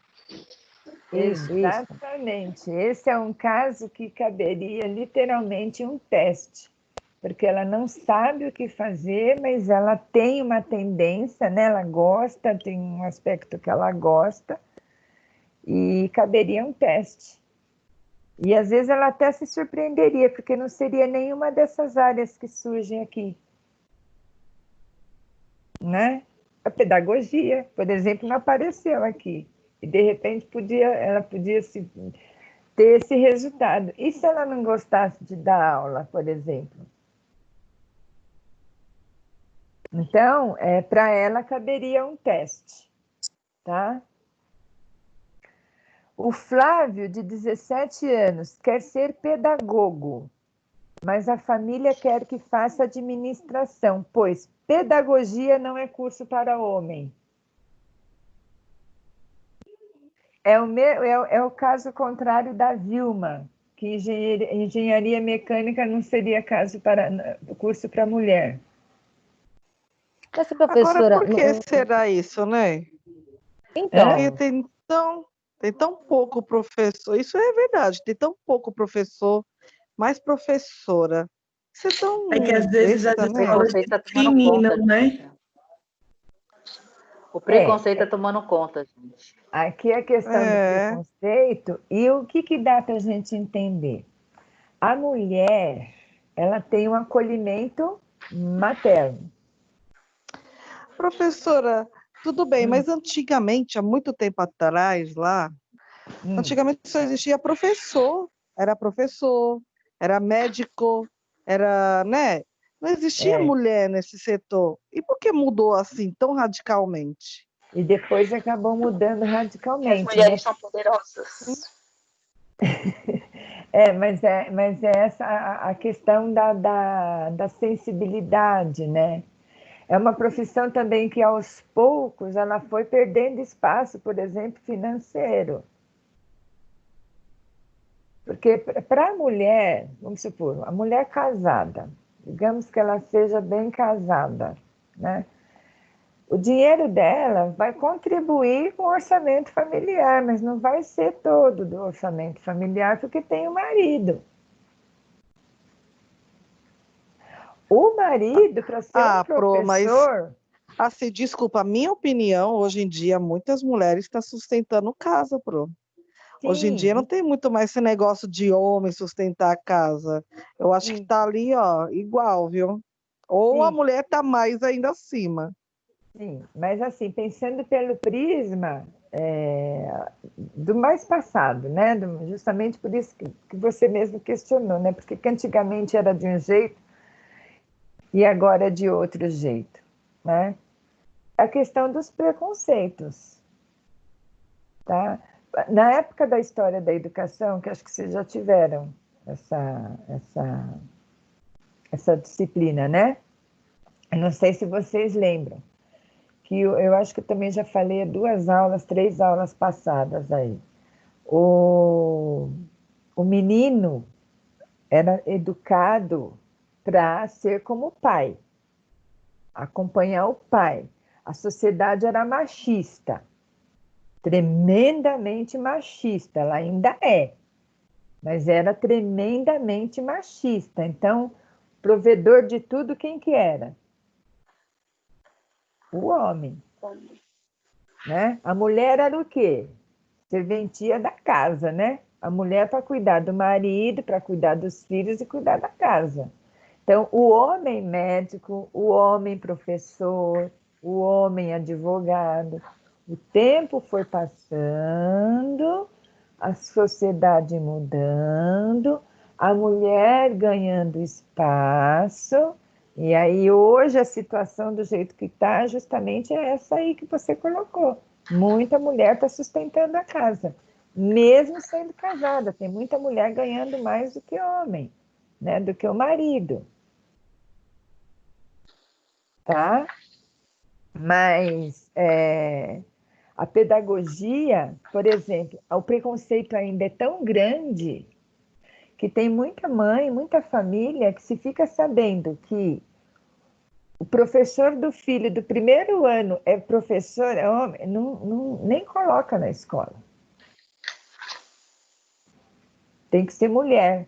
Exatamente. Esse é um caso que caberia literalmente um teste, porque ela não sabe o que fazer, mas ela tem uma tendência, né? Ela gosta, tem um aspecto que ela gosta, e caberia um teste. E às vezes ela até se surpreenderia, porque não seria nenhuma dessas áreas que surgem aqui. Né? A pedagogia, por exemplo, não apareceu aqui. E de repente ela podia ter esse resultado. E se ela não gostasse de dar aula, por exemplo? Então, para ela caberia um teste, tá? O Flávio, de 17 anos, quer ser pedagogo, mas a família quer que faça administração, pois pedagogia não é curso para homem. É o caso contrário da Vilma, que engenharia mecânica não seria curso para mulher. Essa professora... Agora, por que será isso, né? Então... Porque tem tão pouco professor, isso é verdade, tem tão pouco professor, mais professora. Isso é tão que às vezes as escolas discriminam, né? O preconceito está tomando conta, gente. Aqui é a questão do preconceito e o que dá para a gente entender? A mulher, ela tem um acolhimento materno. Professora, tudo bem, mas antigamente, há muito tempo atrás, lá, antigamente só existia professor, era médico, era, né? Não existia mulher nesse setor. E por que mudou assim tão radicalmente? E depois acabou mudando radicalmente. As mulheres são poderosas. Mas é essa a questão da sensibilidade, né? É uma profissão também que, aos poucos, ela foi perdendo espaço, por exemplo, financeiro. Porque para a mulher, vamos supor, a mulher casada, digamos que ela seja bem casada, né? O dinheiro dela vai contribuir com o orçamento familiar, mas não vai ser todo do orçamento familiar, porque tem o marido. O marido, para ser um professor... assim, desculpa, a minha opinião, hoje em dia, muitas mulheres estão sustentando casa, Sim. Hoje em dia não tem muito mais esse negócio de homem sustentar a casa. Eu acho que está ali, ó, igual, viu? Ou a mulher está mais ainda acima. Sim, mas assim, pensando pelo prisma do mais passado, né? Justamente por isso que você mesmo questionou, né? Porque antigamente era de um jeito e agora é de outro jeito, né? A questão dos preconceitos, tá? Na época da história da educação, que acho que vocês já tiveram essa disciplina, né? Eu não sei se vocês lembram, que eu acho que eu também já falei 2 aulas, 3 aulas passadas aí. O menino era educado para ser como o pai, acompanhar o pai. A sociedade era machista, tremendamente machista, ela ainda é, mas era tremendamente machista. Então, provedor de tudo, quem que era? O homem. Né? A mulher era o quê? Serventia da casa, né? A mulher para cuidar do marido, para cuidar dos filhos e cuidar da casa. Então, o homem médico, o homem professor, o homem advogado. O tempo foi passando, a sociedade mudando, a mulher ganhando espaço. E aí, hoje, a situação do jeito que está, justamente é essa aí que você colocou. Muita mulher está sustentando a casa, mesmo sendo casada. Tem muita mulher ganhando mais do que homem, né? Do que o marido. Tá? Mas a pedagogia, por exemplo, o preconceito ainda é tão grande que tem muita mãe, muita família que se fica sabendo que o professor do filho do primeiro ano é professor, é homem, nem coloca na escola. Tem que ser mulher.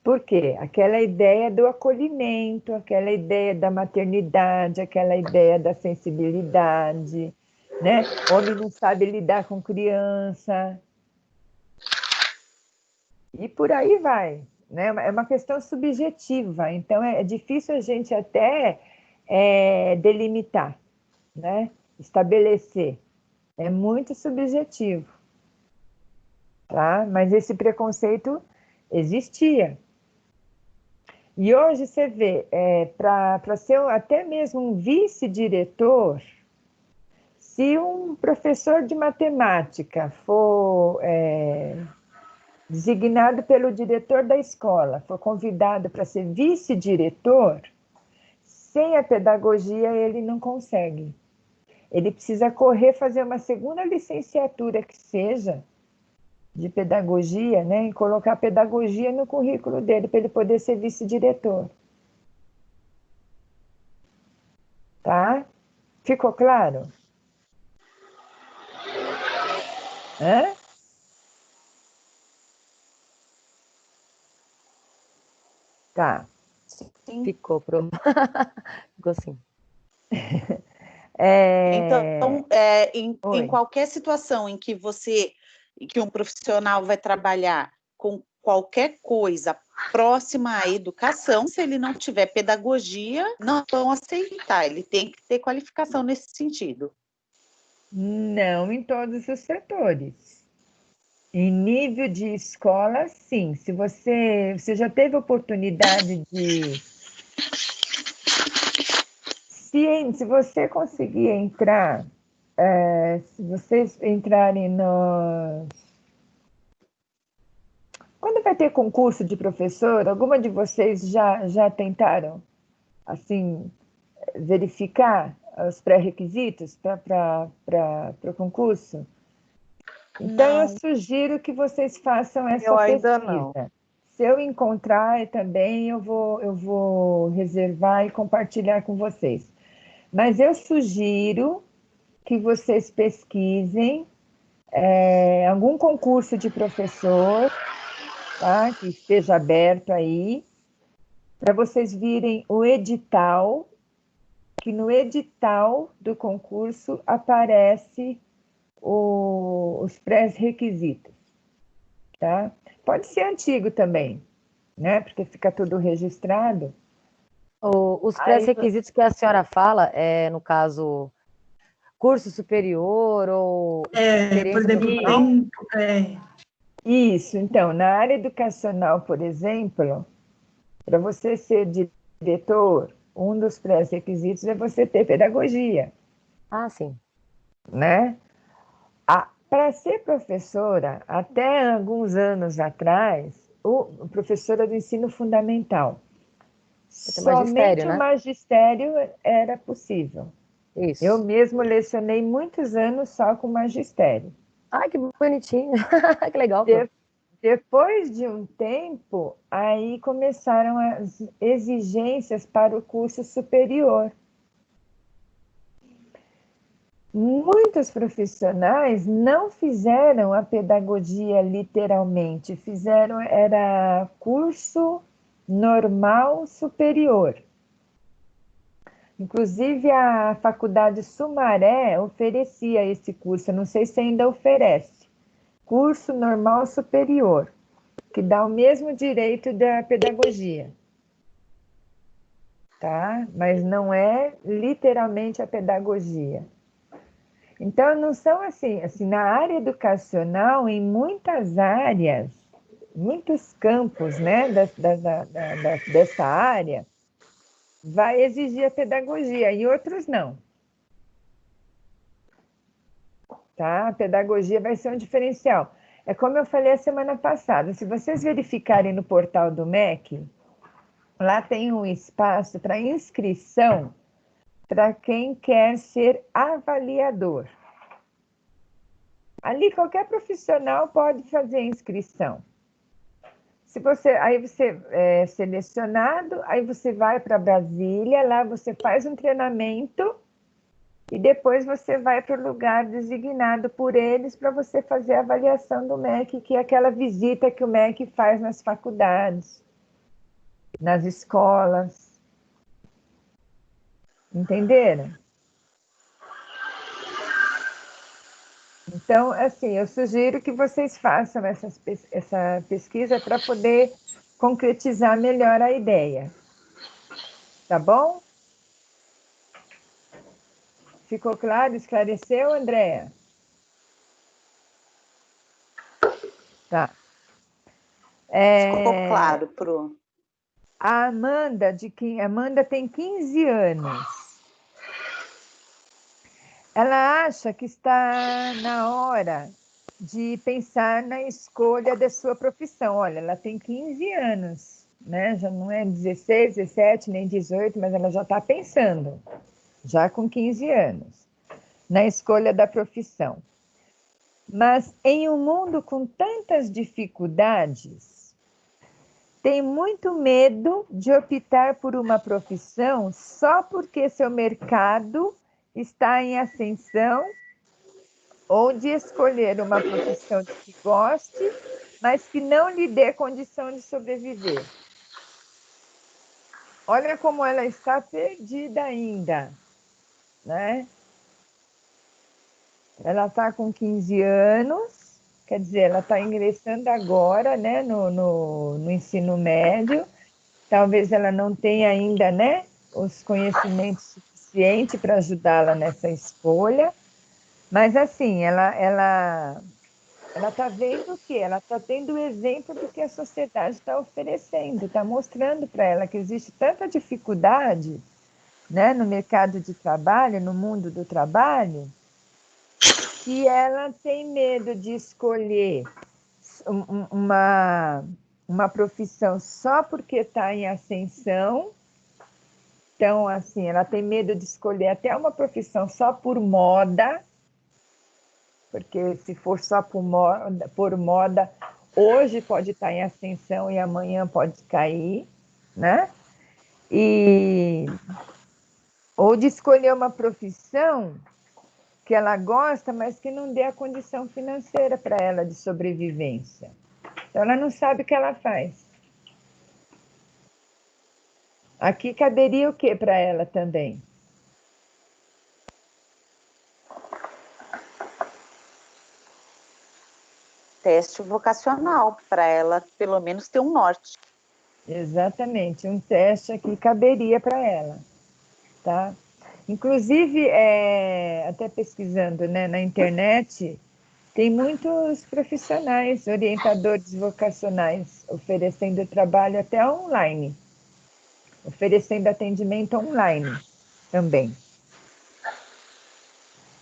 Por quê? Aquela ideia do acolhimento, aquela ideia da maternidade, aquela ideia da sensibilidade, né? Homem não sabe lidar com criança. E por aí vai, né? É uma questão subjetiva, então é difícil a gente até delimitar, né? Estabelecer. É muito subjetivo, tá? Mas esse preconceito existia. E hoje você vê, para ser até mesmo um vice-diretor, se um professor de matemática for designado pelo diretor da escola, for convidado para ser vice-diretor, sem a pedagogia ele não consegue. Ele precisa correr, fazer uma segunda licenciatura que seja de pedagogia, né, e colocar pedagogia no currículo dele para ele poder ser vice-diretor. Tá? Ficou claro? Hã? Tá. Sim. Ficou, Ficou sim. Então, em qualquer situação em que que um profissional vai trabalhar com qualquer coisa próxima à educação, se ele não tiver pedagogia, não vão aceitar. Ele tem que ter qualificação nesse sentido. Não em todos os setores. Em nível de escola, sim. Se você já teve oportunidade de... Se você conseguir entrar, se vocês entrarem no... Quando vai ter concurso de professor, alguma de vocês já tentaram, assim, verificar os pré-requisitos para o concurso? Então, eu sugiro que vocês façam essa pesquisa. Não. Se eu encontrar também, eu vou reservar e compartilhar com vocês. Mas eu sugiro que vocês pesquisem algum concurso de professor, tá? Que esteja aberto aí, para vocês virem o edital, que no edital do concurso aparece os pré-requisitos, tá? Pode ser antigo também, né? Porque fica tudo registrado. Os pré-requisitos que a senhora fala, no caso, curso superior ou por exemplo, Isso, então, na área educacional, por exemplo, para você ser diretor, um dos pré-requisitos é você ter pedagogia. Ah, sim. Né? Para ser professora, até alguns anos atrás, professora do ensino fundamental, somente né? o magistério era possível. Isso. Eu mesmo lecionei muitos anos só com magistério. Ai, que bonitinho. Que legal. Depois de um tempo, aí começaram as exigências para o curso superior. Muitos profissionais não fizeram a pedagogia literalmente, era curso normal superior. Inclusive, a Faculdade Sumaré oferecia esse curso, não sei se ainda oferece, curso normal superior, que dá o mesmo direito da pedagogia. Tá? Mas não é literalmente a pedagogia. Então, não são assim, na área educacional, em muitas áreas, muitos campos, né, dessa área, vai exigir a pedagogia, e outros não. Tá? A pedagogia vai ser um diferencial. É como eu falei a semana passada, se vocês verificarem no portal do MEC, lá tem um espaço para inscrição para quem quer ser avaliador. Ali qualquer profissional pode fazer inscrição. Aí você é selecionado, aí você vai para Brasília, lá você faz um treinamento e depois você vai para o lugar designado por eles para você fazer a avaliação do MEC, que é aquela visita que o MEC faz nas faculdades, nas escolas. Entenderam? Então, assim, eu sugiro que vocês façam essa pesquisa para poder concretizar melhor a ideia. Tá bom? Ficou claro? Esclareceu, Andréa? Tá. Ficou claro, Pro. A Amanda tem 15 anos. Ela acha que está na hora de pensar na escolha da sua profissão. Olha, ela tem 15 anos, né? Já não é 16, 17, nem 18, mas ela já está pensando, já com 15 anos, na escolha da profissão. Mas em um mundo com tantas dificuldades, tem muito medo de optar por uma profissão só porque seu mercado está em ascensão, ou de escolher uma profissão que goste, mas que não lhe dê condição de sobreviver. Olha como ela está perdida ainda, né? Ela está com 15 anos, quer dizer, ela está ingressando agora, né, no ensino médio. Talvez ela não tenha ainda, né, os conhecimentos suficientes para ajudá-la nessa escolha, mas assim, ela está vendo o quê? Ela está tendo o exemplo do que a sociedade está oferecendo, está mostrando para ela que existe tanta dificuldade, né, no mercado de trabalho, no mundo do trabalho, que ela tem medo de escolher uma profissão só porque está em ascensão. Então, assim, ela tem medo de escolher até uma profissão só por moda, porque se for só por moda, hoje pode estar em ascensão e amanhã pode cair, né? Ou de escolher uma profissão que ela gosta, mas que não dê a condição financeira para ela de sobrevivência. Então, ela não sabe o que ela faz. Aqui caberia o que para ela também? Teste vocacional, para ela pelo menos ter um norte. Exatamente, um teste aqui caberia para ela, tá? Inclusive, até pesquisando, né, na internet, tem muitos profissionais, orientadores vocacionais, oferecendo trabalho até online, oferecendo atendimento online também.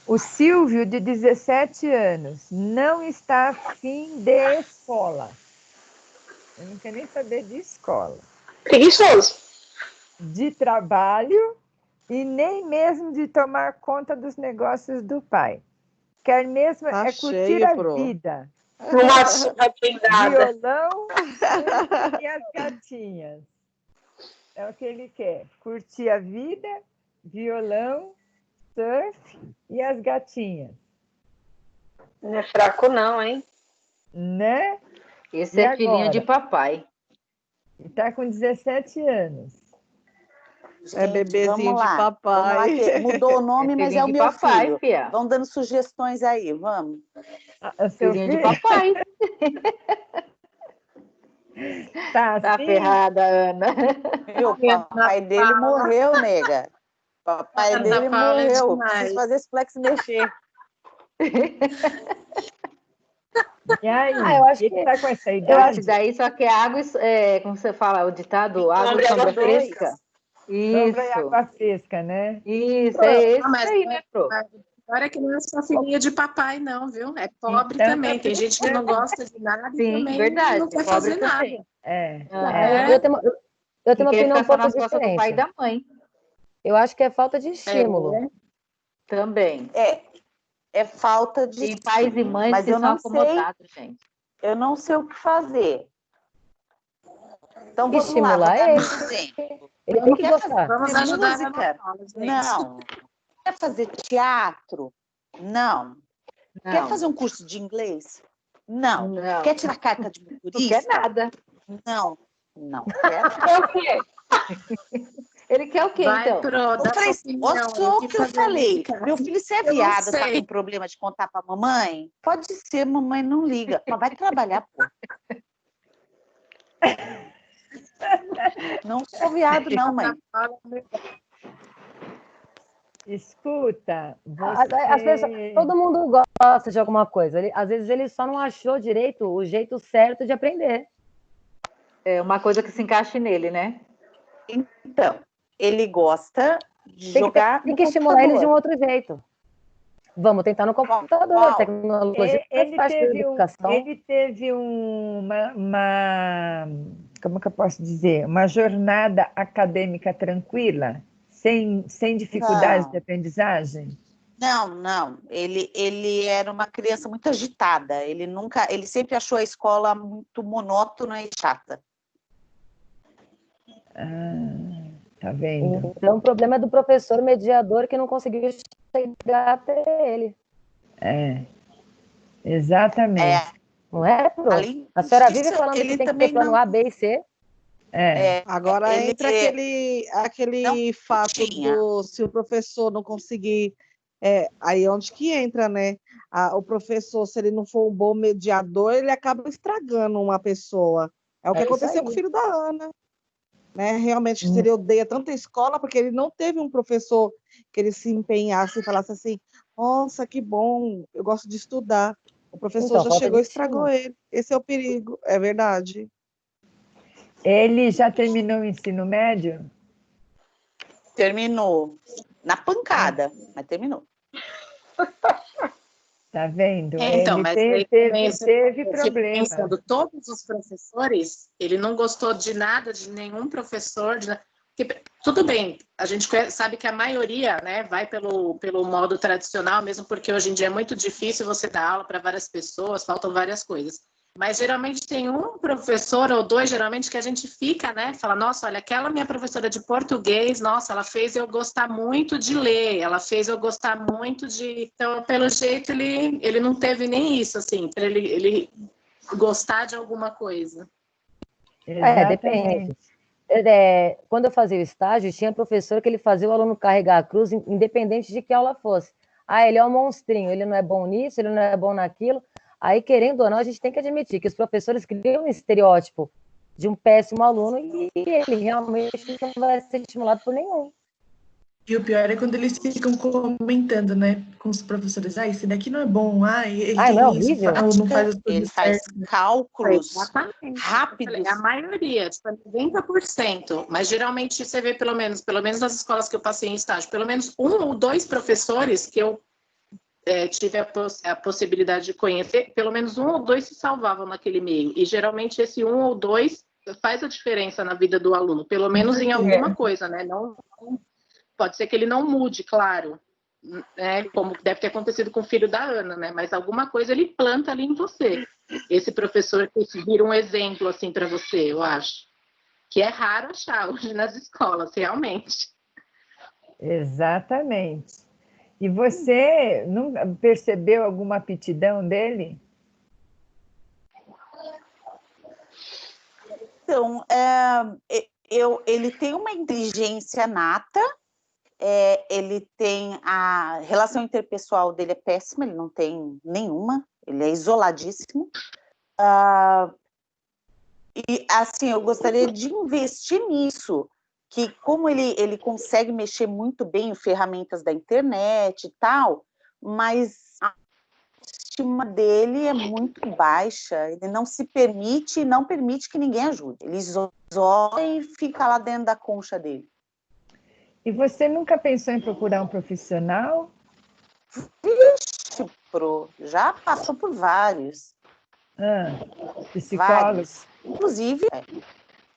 O Silvio, de 17 anos, não está afim de escola. Eu não quero nem saber de escola. Preguiçoso. De trabalho e nem mesmo de tomar conta dos negócios do pai. Quer mesmo Tá é curtir cheio, a Pro. vida. Nossa, aprendada. Violão e as gatinhas. É o que ele quer. Curtir a vida, violão, surf e as gatinhas. Não é fraco não, hein? Né? Esse E é filhinho agora? de papai. Está com 17 anos. É bebezinho vamos lá. de papai. Vamos lá, que mudou o nome, mas é o filhinho de meu papai, filho. fia. Vão dando sugestões aí, vamos. Seu Filhinho filho de papai. tá Tá assim? ferrada, Ana. Meu papai dele morreu, nega. Papai Ana dele Paula é morreu. demais. Preciso fazer esse flex mexer. E aí? Eu acho Ele que está com essa Esse idade? daí só que é água, como você fala, o ditado, água e Sombra e sombra água dois. fresca. Sombra e Isso, água fresca, né? isso, é esse Mas aí, né, Pro? agora é que não é só filhinha de papai, não, viu? É pobre Então, também. Tem gente que não gosta de nada e Sim, também verdade. não quer Pobre fazer também. nada. Aham. eu tenho Que uma quer opinião um ficar só pouco nas costas do pai e diferente. da mãe. Eu acho que é falta de estímulo. Também. É falta de. Tem pais e mães Mas que eu são não sei. acomodados, gente. Eu não sei o que fazer. Então vamos Estimular lá, vou dar ele. um exemplo. Ele tem que Quer gostar. Vamos fazer ajudar a música? Ana Paula, gente. Não. Quer fazer teatro? Não. Quer Não, fazer um curso de inglês? Não. não. Quer tirar carta de Não motorista? quer nada. Não. Não quer. É o quê? Ele quer o quê, Vai, então? Pro, dá Eu falei, sua opinião. olha só o que eu falei. cara. Meu filho, você é Eu não viado, tá sei. com problema de contar pra mamãe? Pode ser, mamãe não liga. Mas vai trabalhar, pô. Não sou viado, não, mãe. Escuta, As pessoas, todo mundo gosta de alguma coisa. Às vezes ele só não achou direito o jeito certo de aprender. É uma coisa que se encaixe nele, né? Então, ele gosta de jogar Tem no que estimular ele de um computador. outro jeito. Vamos tentar no computador, Qual? tecnologia faz parte da educação. Ele teve como que eu posso dizer? Uma jornada acadêmica tranquila, sem dificuldades de aprendizagem? Não. Ele era uma criança muito agitada. Ele sempre achou a escola muito monótona e chata. Tá vendo? Então o problema é do professor mediador que não conseguiu chegar até ele. Exatamente. Não é, Pro? Além A senhora disso, vive falando ele que tem que também ter plano não- A, B e C. Agora ele entra aquele fato tinha. do se o professor não conseguir. Aí onde que entra, né? o professor, se ele não for um bom mediador, ele acaba estragando uma pessoa. É o que aconteceu com o filho da Ana. Né? Realmente, ele odeia tanta escola porque ele não teve um professor que ele se empenhasse e falasse assim, nossa, que bom, eu gosto de estudar. O professor já chegou e estragou ele. Esse é o perigo, é verdade. Ele já terminou o ensino médio? Terminou. Na pancada, mas terminou. Tá vendo? Então, mas aí teve eu fico problema. pensando, todos os professores, ele não gostou de nada, de nenhum professor, tudo bem, a gente sabe que a maioria, né, vai pelo modo tradicional, mesmo porque hoje em dia é muito difícil você dar aula para várias pessoas, faltam várias coisas. Mas geralmente tem um professor ou dois, geralmente, que a gente fica, né? Fala, nossa, olha, aquela minha professora de português, nossa, ela fez eu gostar muito de ler, ela fez eu gostar muito de... Então, pelo jeito, ele não teve nem isso, assim, para ele gostar de alguma coisa. Depende. Quando eu fazia o estágio, tinha professor que ele fazia o aluno carregar a cruz, independente de que aula fosse. Ele é um monstrinho, ele não é bom nisso, ele não é bom naquilo. Aí, querendo ou não, a gente tem que admitir que os professores criam um estereótipo de um péssimo aluno e ele realmente não vai ser estimulado por nenhum. E o pior é quando eles ficam comentando, né, com os professores, esse daqui não é bom, ele tem não é isso, horrível? não faz as coisas ele faz cálculos rápidos. A maioria, tipo, 90%, mas geralmente você vê pelo menos nas escolas que eu passei em estágio, pelo menos um ou dois professores que eu tive a possibilidade de conhecer, pelo menos um ou dois se salvavam naquele meio. E geralmente esse um ou dois faz a diferença na vida do aluno, pelo menos em alguma coisa, né? Não, pode ser que ele não mude, claro, né? Como deve ter acontecido com o filho da Ana, né? Mas alguma coisa ele planta ali em você. Esse professor que vira um exemplo assim para você, eu acho. Que é raro achar hoje nas escolas, realmente. Exatamente. E você não percebeu alguma aptidão dele? Então, ele tem uma inteligência nata, ele tem a relação interpessoal dele é péssima, ele não tem nenhuma, ele é isoladíssimo. E assim, eu gostaria de investir nisso, que como ele consegue mexer muito bem em ferramentas da internet e tal, mas a estima dele é muito baixa, ele não se permite e não permite que ninguém ajude. Ele isola e fica lá dentro da concha dele. E você nunca pensou em procurar um profissional? Vixe, já passou por vários. Psicólogos?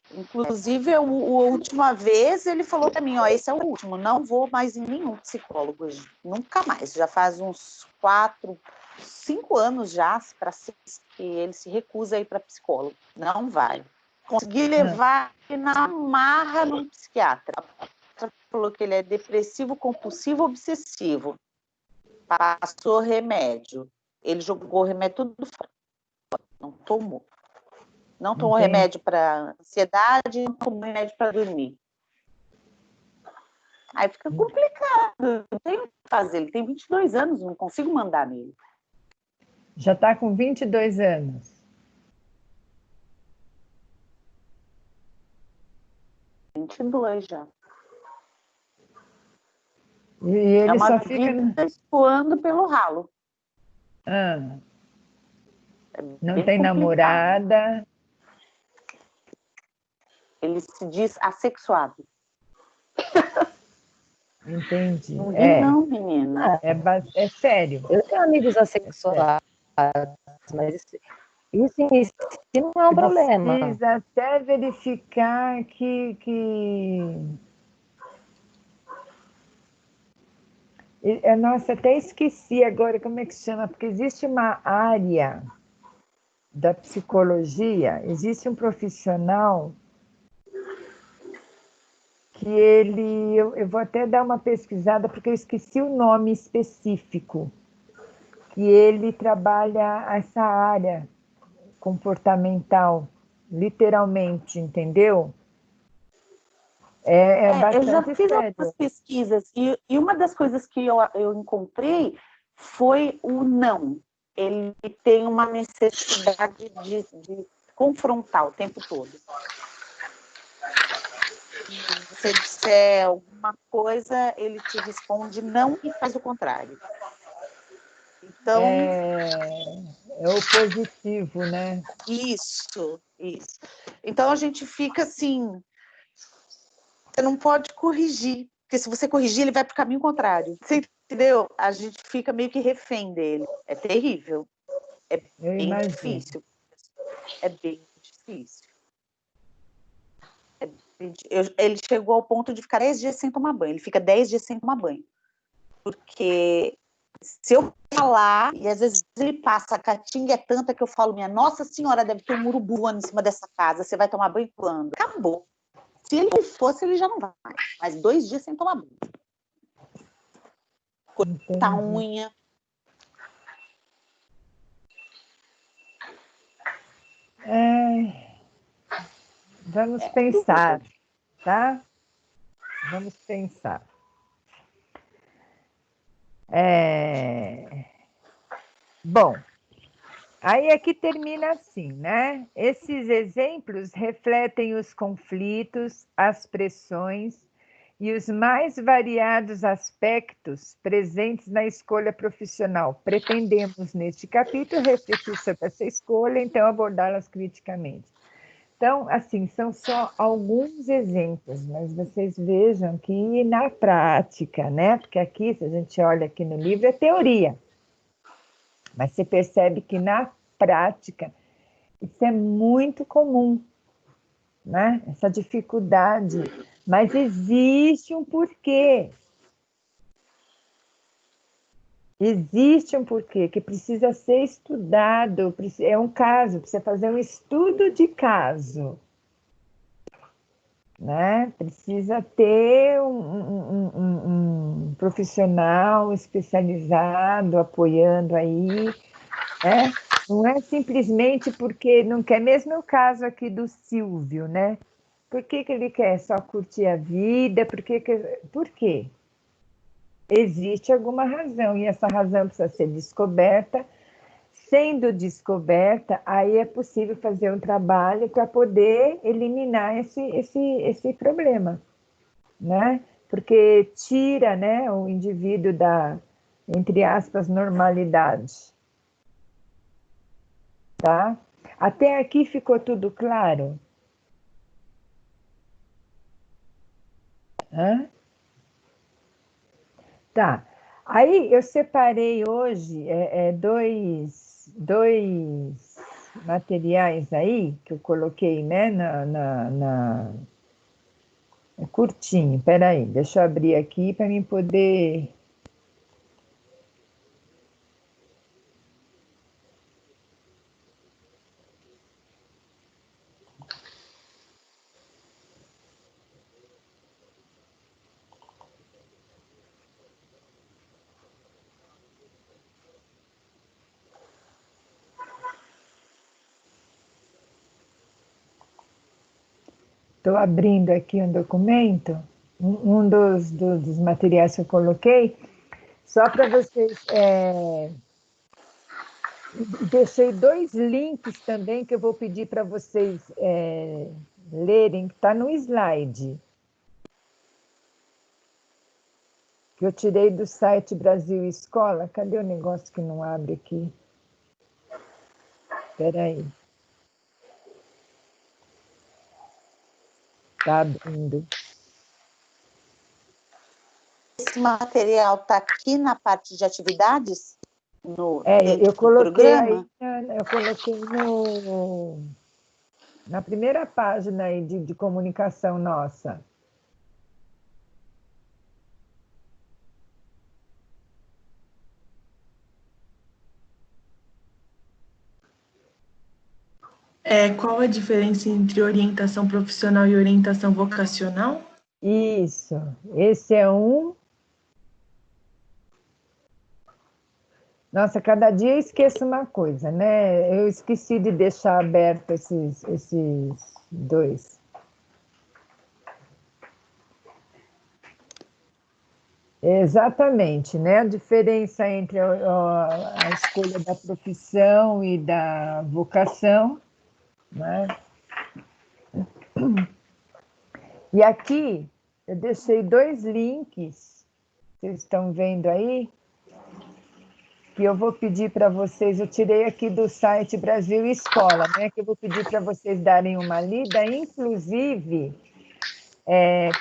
Inclusive, a última vez ele falou para mim, esse é o último, não vou mais em nenhum psicólogo, nunca mais. Já faz uns 4, 5 anos já que ele se recusa a ir para psicólogo, não vai. Consegui levar ele na marra num psiquiatra. Falou que ele é depressivo, compulsivo, obsessivo. Passou remédio. Ele jogou o remédio tudo fora. Não tomou. Não tomou remédio para ansiedade, não tomou remédio para dormir. Aí fica complicado. Não tem o que fazer. Ele tem 22 anos, não consigo mandar nele. Já está com 22 anos. Tem 22 já. E ele uma só fica vida escoando pelo ralo. Não tem namorada. Ele se diz assexuado. Entendi. Não, menina. É sério. Eu tenho amigos assexuados, mas isso em si não é um problema. Precisa até verificar que... Nossa, até esqueci agora como é que chama, porque existe uma área da psicologia, existe um profissional que eu vou até dar uma pesquisada, porque eu esqueci o nome específico, que ele trabalha essa área comportamental, literalmente, entendeu? Eu já fiz algumas pesquisas, e uma das coisas que eu encontrei foi o não. Ele tem uma necessidade de confrontar o tempo todo. Se você disser alguma coisa, ele te responde não e faz o contrário. Então... É o positivo, né? Isso. Então, a gente fica assim... Você não pode corrigir, porque se você corrigir, ele vai para o caminho contrário. Você entendeu? A gente fica meio que refém dele. É terrível. É bem difícil. É bem difícil. Ele chegou ao ponto de ficar 10 dias sem tomar banho. Ele fica 10 dias sem tomar banho. Porque se eu falar, e às vezes ele passa, a caatinga é tanta que eu falo, minha Nossa Senhora, deve ter um urubu voando em cima dessa casa, você vai tomar banho quando? Acabou. Se ele fosse, ele já não vai. Mas 2 dias sem tomar banho. Cortar a unha. Vamos pensar, tá? Vamos pensar. Bom, aí aqui termina assim, né? Esses exemplos refletem os conflitos, as pressões e os mais variados aspectos presentes na escolha profissional. Pretendemos, neste capítulo, refletir sobre essa escolha, então abordá-las criticamente. Então, assim, são só alguns exemplos, mas vocês vejam que na prática, né? Porque aqui, se a gente olha aqui no livro, é teoria. Mas você percebe que na prática isso é muito comum, né? Essa dificuldade. Mas existe um porquê. Existe um porquê que precisa ser estudado. É um caso, precisa fazer um estudo de caso. Né? Precisa ter um profissional especializado apoiando aí, né? Não é simplesmente porque não quer, mesmo o caso aqui do Silvio, né? Por que ele quer só curtir a vida? Por quê? Existe alguma razão, e essa razão precisa ser descoberta. Sendo descoberta, aí é possível fazer um trabalho para poder eliminar esse problema, né? Porque tira, né, o indivíduo da, entre aspas, normalidade. Tá? Até aqui ficou tudo claro? Hã? Tá. Aí eu separei hoje dois materiais aí que eu coloquei, né, é curtinho, peraí, deixa eu abrir aqui para mim poder... Estou abrindo aqui um documento, um dos materiais que eu coloquei, só para vocês... Deixei 2 links também que eu vou pedir para vocês lerem, que está no slide. Que eu tirei do site Brasil Escola. Cadê o negócio que não abre aqui? Espera aí. Está abrindo. Esse material está aqui na parte de atividades? Eu coloquei aí, programa? eu coloquei na primeira página aí de comunicação nossa. Qual a diferença entre orientação profissional e orientação vocacional? Isso, esse é um... Nossa, cada dia eu esqueço uma coisa, né? Eu esqueci de deixar aberto esses 2. Exatamente, né? A diferença entre a escolha da profissão e da vocação, né? E aqui eu deixei 2 links, vocês estão vendo aí, que eu vou pedir para vocês, eu tirei aqui do site Brasil Escola, né? Que eu vou pedir para vocês darem uma lida, inclusive,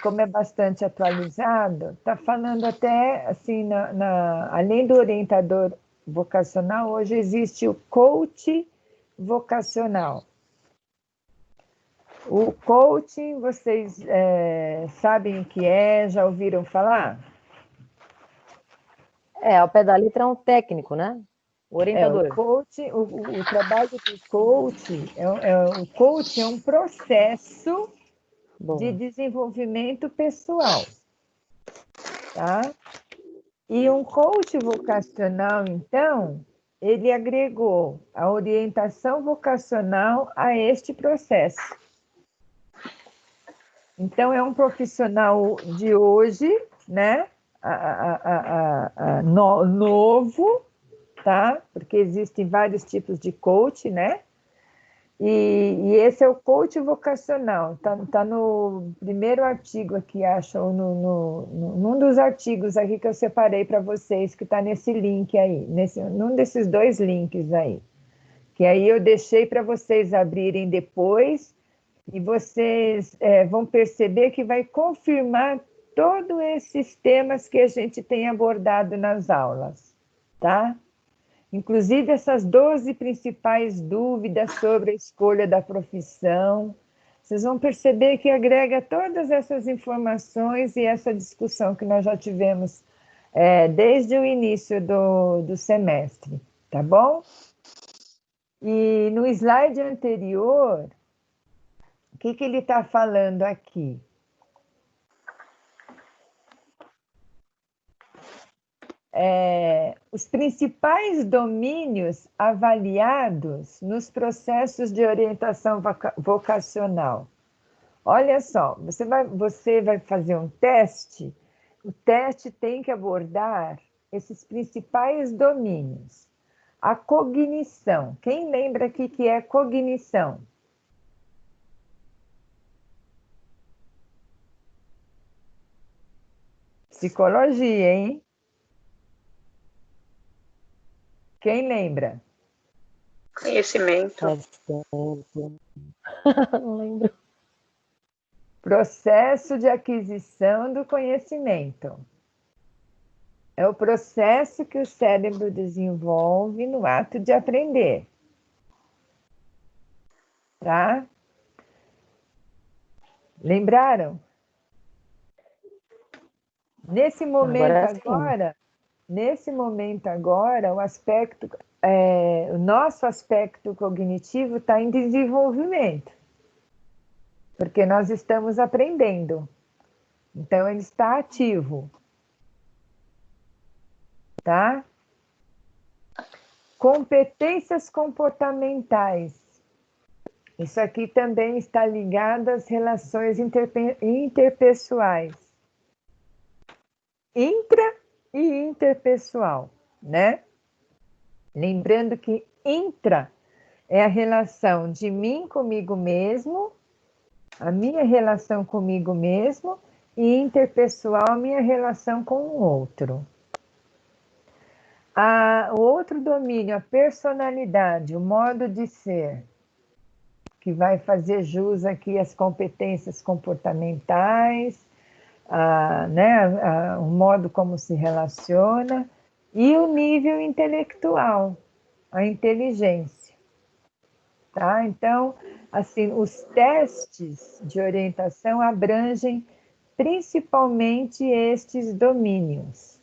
como é bastante atualizado, está falando até, assim, além do orientador vocacional, hoje existe o coach vocacional. O coaching, vocês sabem o que é, já ouviram falar? Ao pé da letra é um técnico, né? O orientador. O trabalho do coach, o coach é um processo de desenvolvimento pessoal, tá? E um coach vocacional, então, ele agregou a orientação vocacional a este processo. Então, é um profissional de hoje, né? Novo, tá? Porque existem vários tipos de coach, né? E esse é o coach vocacional. Tá no primeiro artigo aqui, acho, ou num dos artigos aqui que eu separei para vocês, que está nesse link aí, num desses 2 links aí. Que aí eu deixei para vocês abrirem depois, e vocês vão perceber que vai confirmar todos esses temas que a gente tem abordado nas aulas, tá? Inclusive essas 12 principais dúvidas sobre a escolha da profissão. Vocês vão perceber que agrega todas essas informações e essa discussão que nós já tivemos desde o início do semestre, tá bom? E no slide anterior, o que ele está falando aqui? Os principais domínios avaliados nos processos de orientação vocacional. Olha só, você vai fazer um teste, o teste tem que abordar esses principais domínios. A cognição, quem lembra aqui que é cognição? Psicologia, hein? Quem lembra? Conhecimento. Não lembro. Processo de aquisição do conhecimento. É o processo que o cérebro desenvolve no ato de aprender. Tá? Lembraram? Nesse momento agora, o nosso aspecto cognitivo está em desenvolvimento, porque nós estamos aprendendo. Então, ele está ativo. Tá? Competências comportamentais. Isso aqui também está ligado às relações interpessoais. Intra e interpessoal, né? Lembrando que intra é a relação de mim comigo mesmo, a minha relação comigo mesmo, e interpessoal, a minha relação com o outro. O outro domínio, a personalidade, o modo de ser, que vai fazer jus aqui às competências comportamentais, o modo como se relaciona, e o nível intelectual, a inteligência. Tá? Então, assim, os testes de orientação abrangem principalmente estes domínios.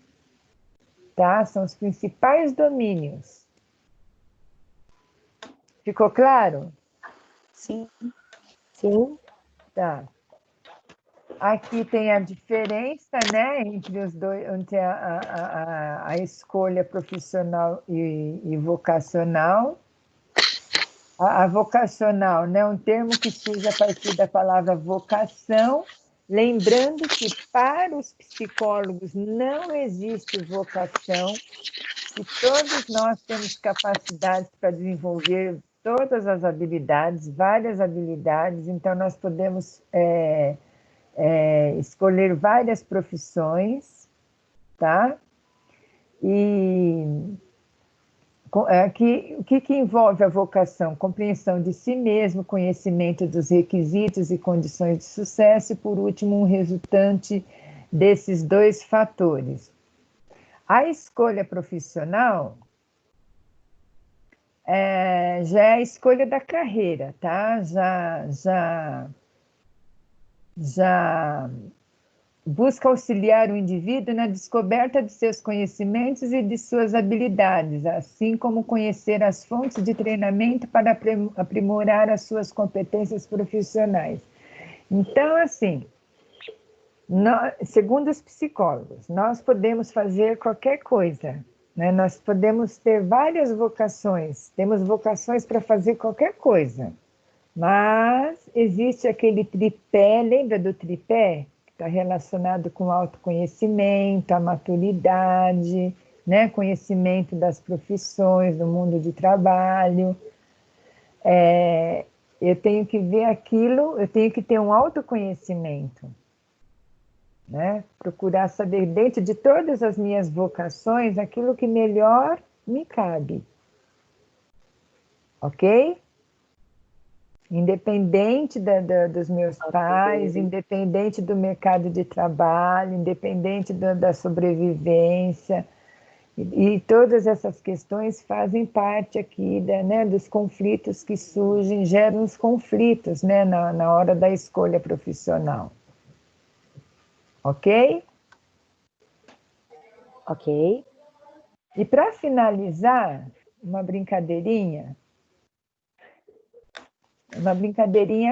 Tá? São os principais domínios. Ficou claro? Sim. Sim. Tá. Aqui tem a diferença, né, entre os dois, entre a escolha profissional e vocacional. A vocacional, né, um termo que surge a partir da palavra vocação, Lembrando que para os psicólogos não existe vocação, que todos nós temos capacidades para desenvolver todas as habilidades, várias habilidades, então nós podemos escolher várias profissões, tá? E o que envolve a vocação? Compreensão de si mesmo, conhecimento dos requisitos e condições de sucesso, e, por último, um resultante desses dois fatores. A escolha profissional já é a escolha da carreira, tá? Já busca auxiliar o indivíduo na descoberta de seus conhecimentos e de suas habilidades, assim como conhecer as fontes de treinamento para aprimorar as suas competências profissionais. Então, assim, segundo os psicólogos, nós podemos fazer qualquer coisa, né? Nós podemos ter várias vocações, temos vocações para fazer qualquer coisa, mas existe aquele tripé, lembra do tripé? Está relacionado com o autoconhecimento, a maturidade, né? Conhecimento das profissões, do mundo de trabalho. Eu tenho que ver aquilo, eu tenho que ter um autoconhecimento, né? Procurar saber, dentro de todas as minhas vocações, aquilo que melhor me cabe. Ok? Independente dos meus pais, independente do mercado de trabalho, independente da sobrevivência, e todas essas questões fazem parte aqui né, dos conflitos que surgem, geram os conflitos, né, na hora da escolha profissional. Ok? Ok. E para finalizar, uma brincadeirinha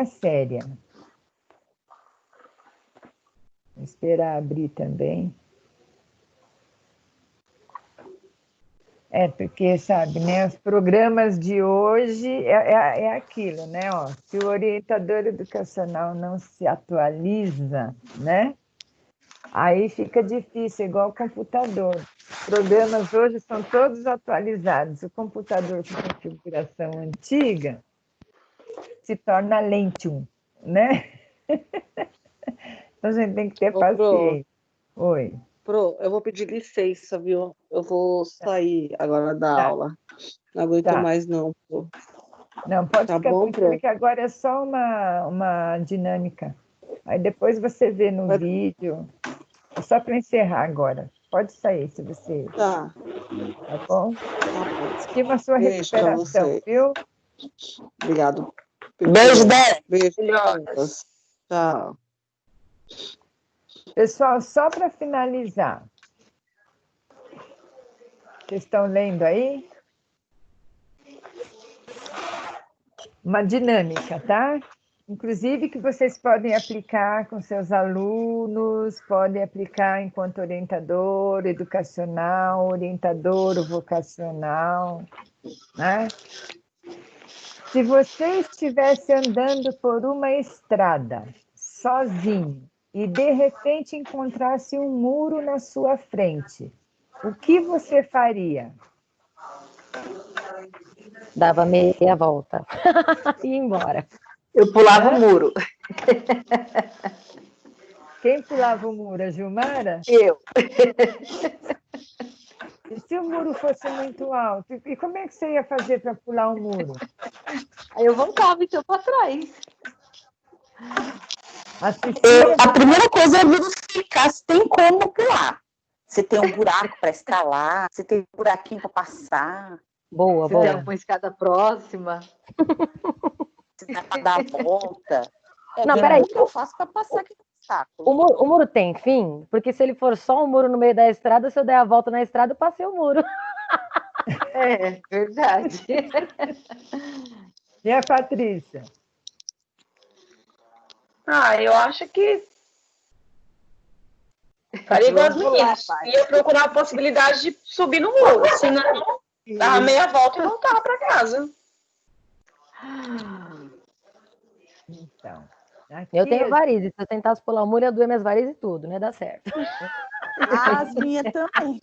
séria. Vou esperar abrir também. Porque, sabe, né, os programas de hoje é aquilo, né? Ó, se o orientador educacional não se atualiza, né? Aí fica difícil, igual o computador. Os programas hoje são todos atualizados. O computador com configuração antiga se torna lentium, né? Então a gente tem que ter paciência. Oi. Pro, eu vou pedir licença, viu? Eu vou sair agora da aula. Não aguento mais, não, Pro. Não, pode ficar tranquilo, que agora é só uma dinâmica. Aí depois você vê no vídeo. É só para encerrar agora. Pode sair, se você... Tá bom? Estima a sua recuperação, viu? Obrigado. Beijo, Dé. Beijo. Tchau. Pessoal, só para finalizar. Vocês estão lendo aí? Uma dinâmica, tá? Inclusive que vocês podem aplicar com seus alunos, podem aplicar enquanto orientador educacional, orientador vocacional, né? Se você estivesse andando por uma estrada, sozinho, e de repente encontrasse um muro na sua frente, o que você faria? Dava meia volta e ia embora. Eu pulava o muro. Quem pulava o muro? A Gilmara? Eu. E se o muro fosse muito alto? E como é que você ia fazer para pular o muro? Aí eu voltava então para trás. A primeira coisa é verificar se tem como pular. Se tem um buraco para escalar, se tem um buraquinho para passar. Boa, se boa. tem uma escada próxima. Se dá para dar a volta. Não, peraí. O que eu faço para passar aqui no saco? O muro tem fim? Porque se ele for só um muro no meio da estrada, se eu der a volta na estrada, eu passei o muro. É, verdade. E a Patrícia? Eu acho que faria igual as meninas. Ia procurar a possibilidade de subir no muro. Senão, dava meia volta e voltava para casa. Então, Aqui Eu tenho varizes. Se eu tentasse pular o muro, ia doer minhas varizes e tudo, não ia dar certo. As minhas também.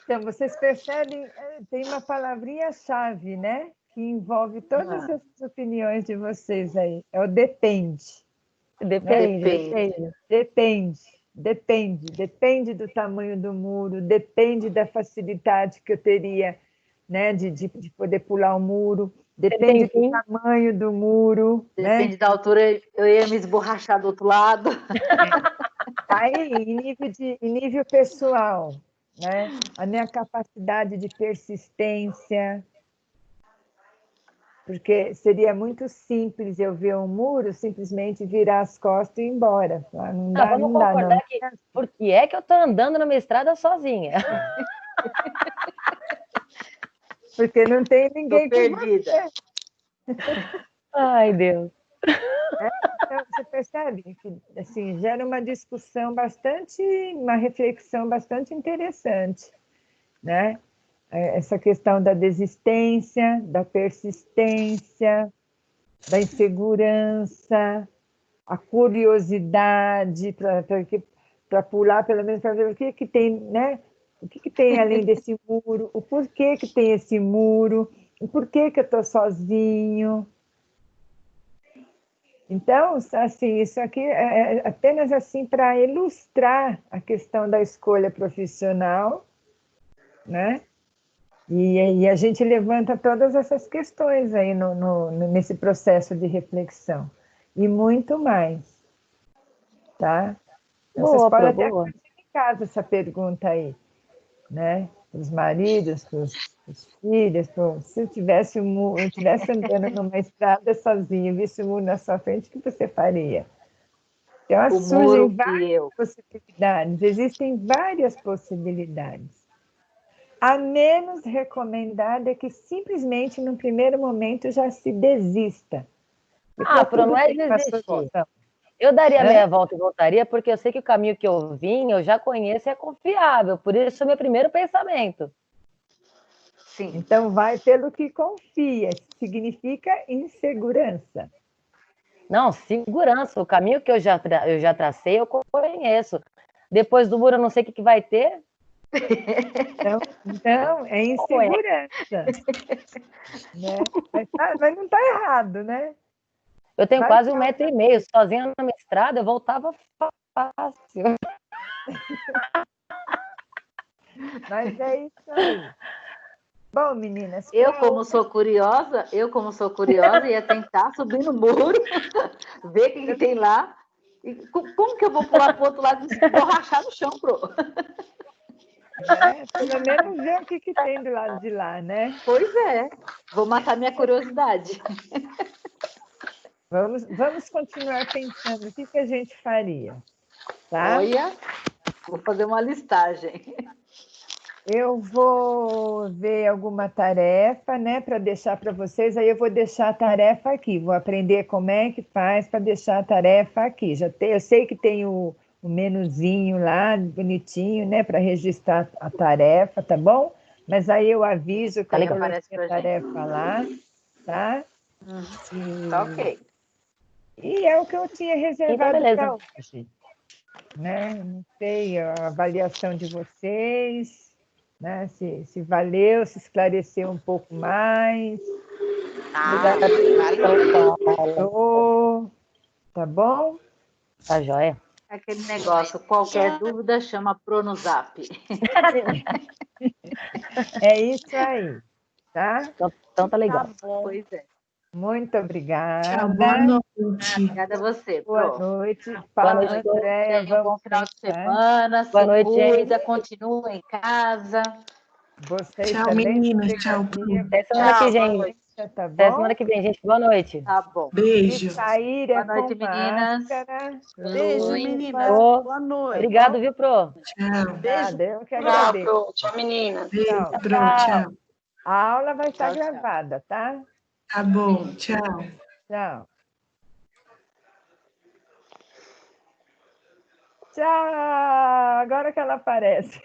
Então, vocês percebem, tem uma palavrinha-chave, né? Que envolve todas as opiniões de vocês aí. É o depende. Depende do tamanho do muro, depende da facilidade que eu teria, né, de poder pular o muro, depende do tamanho do muro. Depende, né, da altura, eu ia me esborrachar do outro lado. Aí, em nível pessoal, né, a minha capacidade de persistência, porque seria muito simples eu ver um muro, simplesmente virar as costas e ir embora. Vamos concordar que por que é que eu estou andando numa estrada sozinha? Porque não tem ninguém perdida. Ai, Deus. Então, você percebe que assim, gera uma discussão uma reflexão bastante interessante, né? Essa questão da desistência, da persistência, da insegurança, a curiosidade para pular, pelo menos para ver o que tem, né? O que tem além desse muro, o porquê que tem esse muro, o porquê que eu estou sozinho. Então, assim, isso aqui é apenas assim para ilustrar a questão da escolha profissional, né? E a gente levanta todas essas questões aí nesse processo de reflexão. E muito mais, tá? Então, vocês podem até fazer em casa essa pergunta aí, né? Para os maridos, para os filhos. Se eu estivesse andando numa estrada sozinho, visse o muro na sua frente, o que você faria? Então, surgem várias possibilidades, existem várias possibilidades. A menos recomendada é que simplesmente, no primeiro momento, já se desista. Não é desistir. Eu daria meia volta e voltaria, porque eu sei que o caminho que eu vim, eu já conheço e é confiável. Por isso, é o meu primeiro pensamento. Sim. Então, vai pelo que confia. Significa insegurança. Não, segurança. O caminho que eu já tracei, eu conheço. Depois do muro, eu não sei o que vai ter. Então, é insegurança. Né? Mas não está errado, né? Eu tenho quase 1,5 m. Sozinha na minha estrada, eu voltava fácil. Mas é isso aí. Bom, meninas... Eu, como sou curiosa, ia tentar subir no muro, ver o que tem lá. E como que eu vou pular para o outro lado e borrachar no chão, Pro? Pelo menos ver o que tem do lado de lá, né? Pois é. Vou matar minha curiosidade. Vamos continuar pensando o que a gente faria, tá? Olha, vou fazer uma listagem. Eu vou ver alguma tarefa, né, para deixar para vocês. Aí eu vou deixar a tarefa aqui. Vou aprender como é que faz para deixar a tarefa aqui. Eu sei que tem o menuzinho lá, bonitinho, né, para registrar a tarefa, tá bom? Mas aí eu aviso que eu coloquei a tarefa lá, tá? Tá ok. E é o que eu tinha reservado para hoje. Né? Não sei a avaliação de vocês, né? Se valeu, se esclareceu um pouco mais. Valeu. Tá bom? Tá joia. Aquele negócio, qualquer dúvida, chama Pro no Zap. É isso aí, tá? Então tá legal. Tá bom. Pois é. Muito obrigada. Tchau, boa noite. Obrigada a você, Pro. Boa noite. Boa noite, Andréia. Tenha um bom final de semana. Boa noite, cuida, continua em casa. Vocês tchau, também. meninas. Tchau, Pro. Até semana que vem. Tá bom? Até semana que vem, gente. Boa noite. Tá bom. Beijo. Sair Boa noite, meninas. Beijo, meninas. Boa noite. Obrigado, viu, Pro? Tchau. Beijo. Eu que agradeço. Tchau, tchau, meninas. Beijo, Pro. Tchau. A aula vai estar gravada, tá? Tá bom. Tchau. Tchau. Tchau! Agora que ela aparece.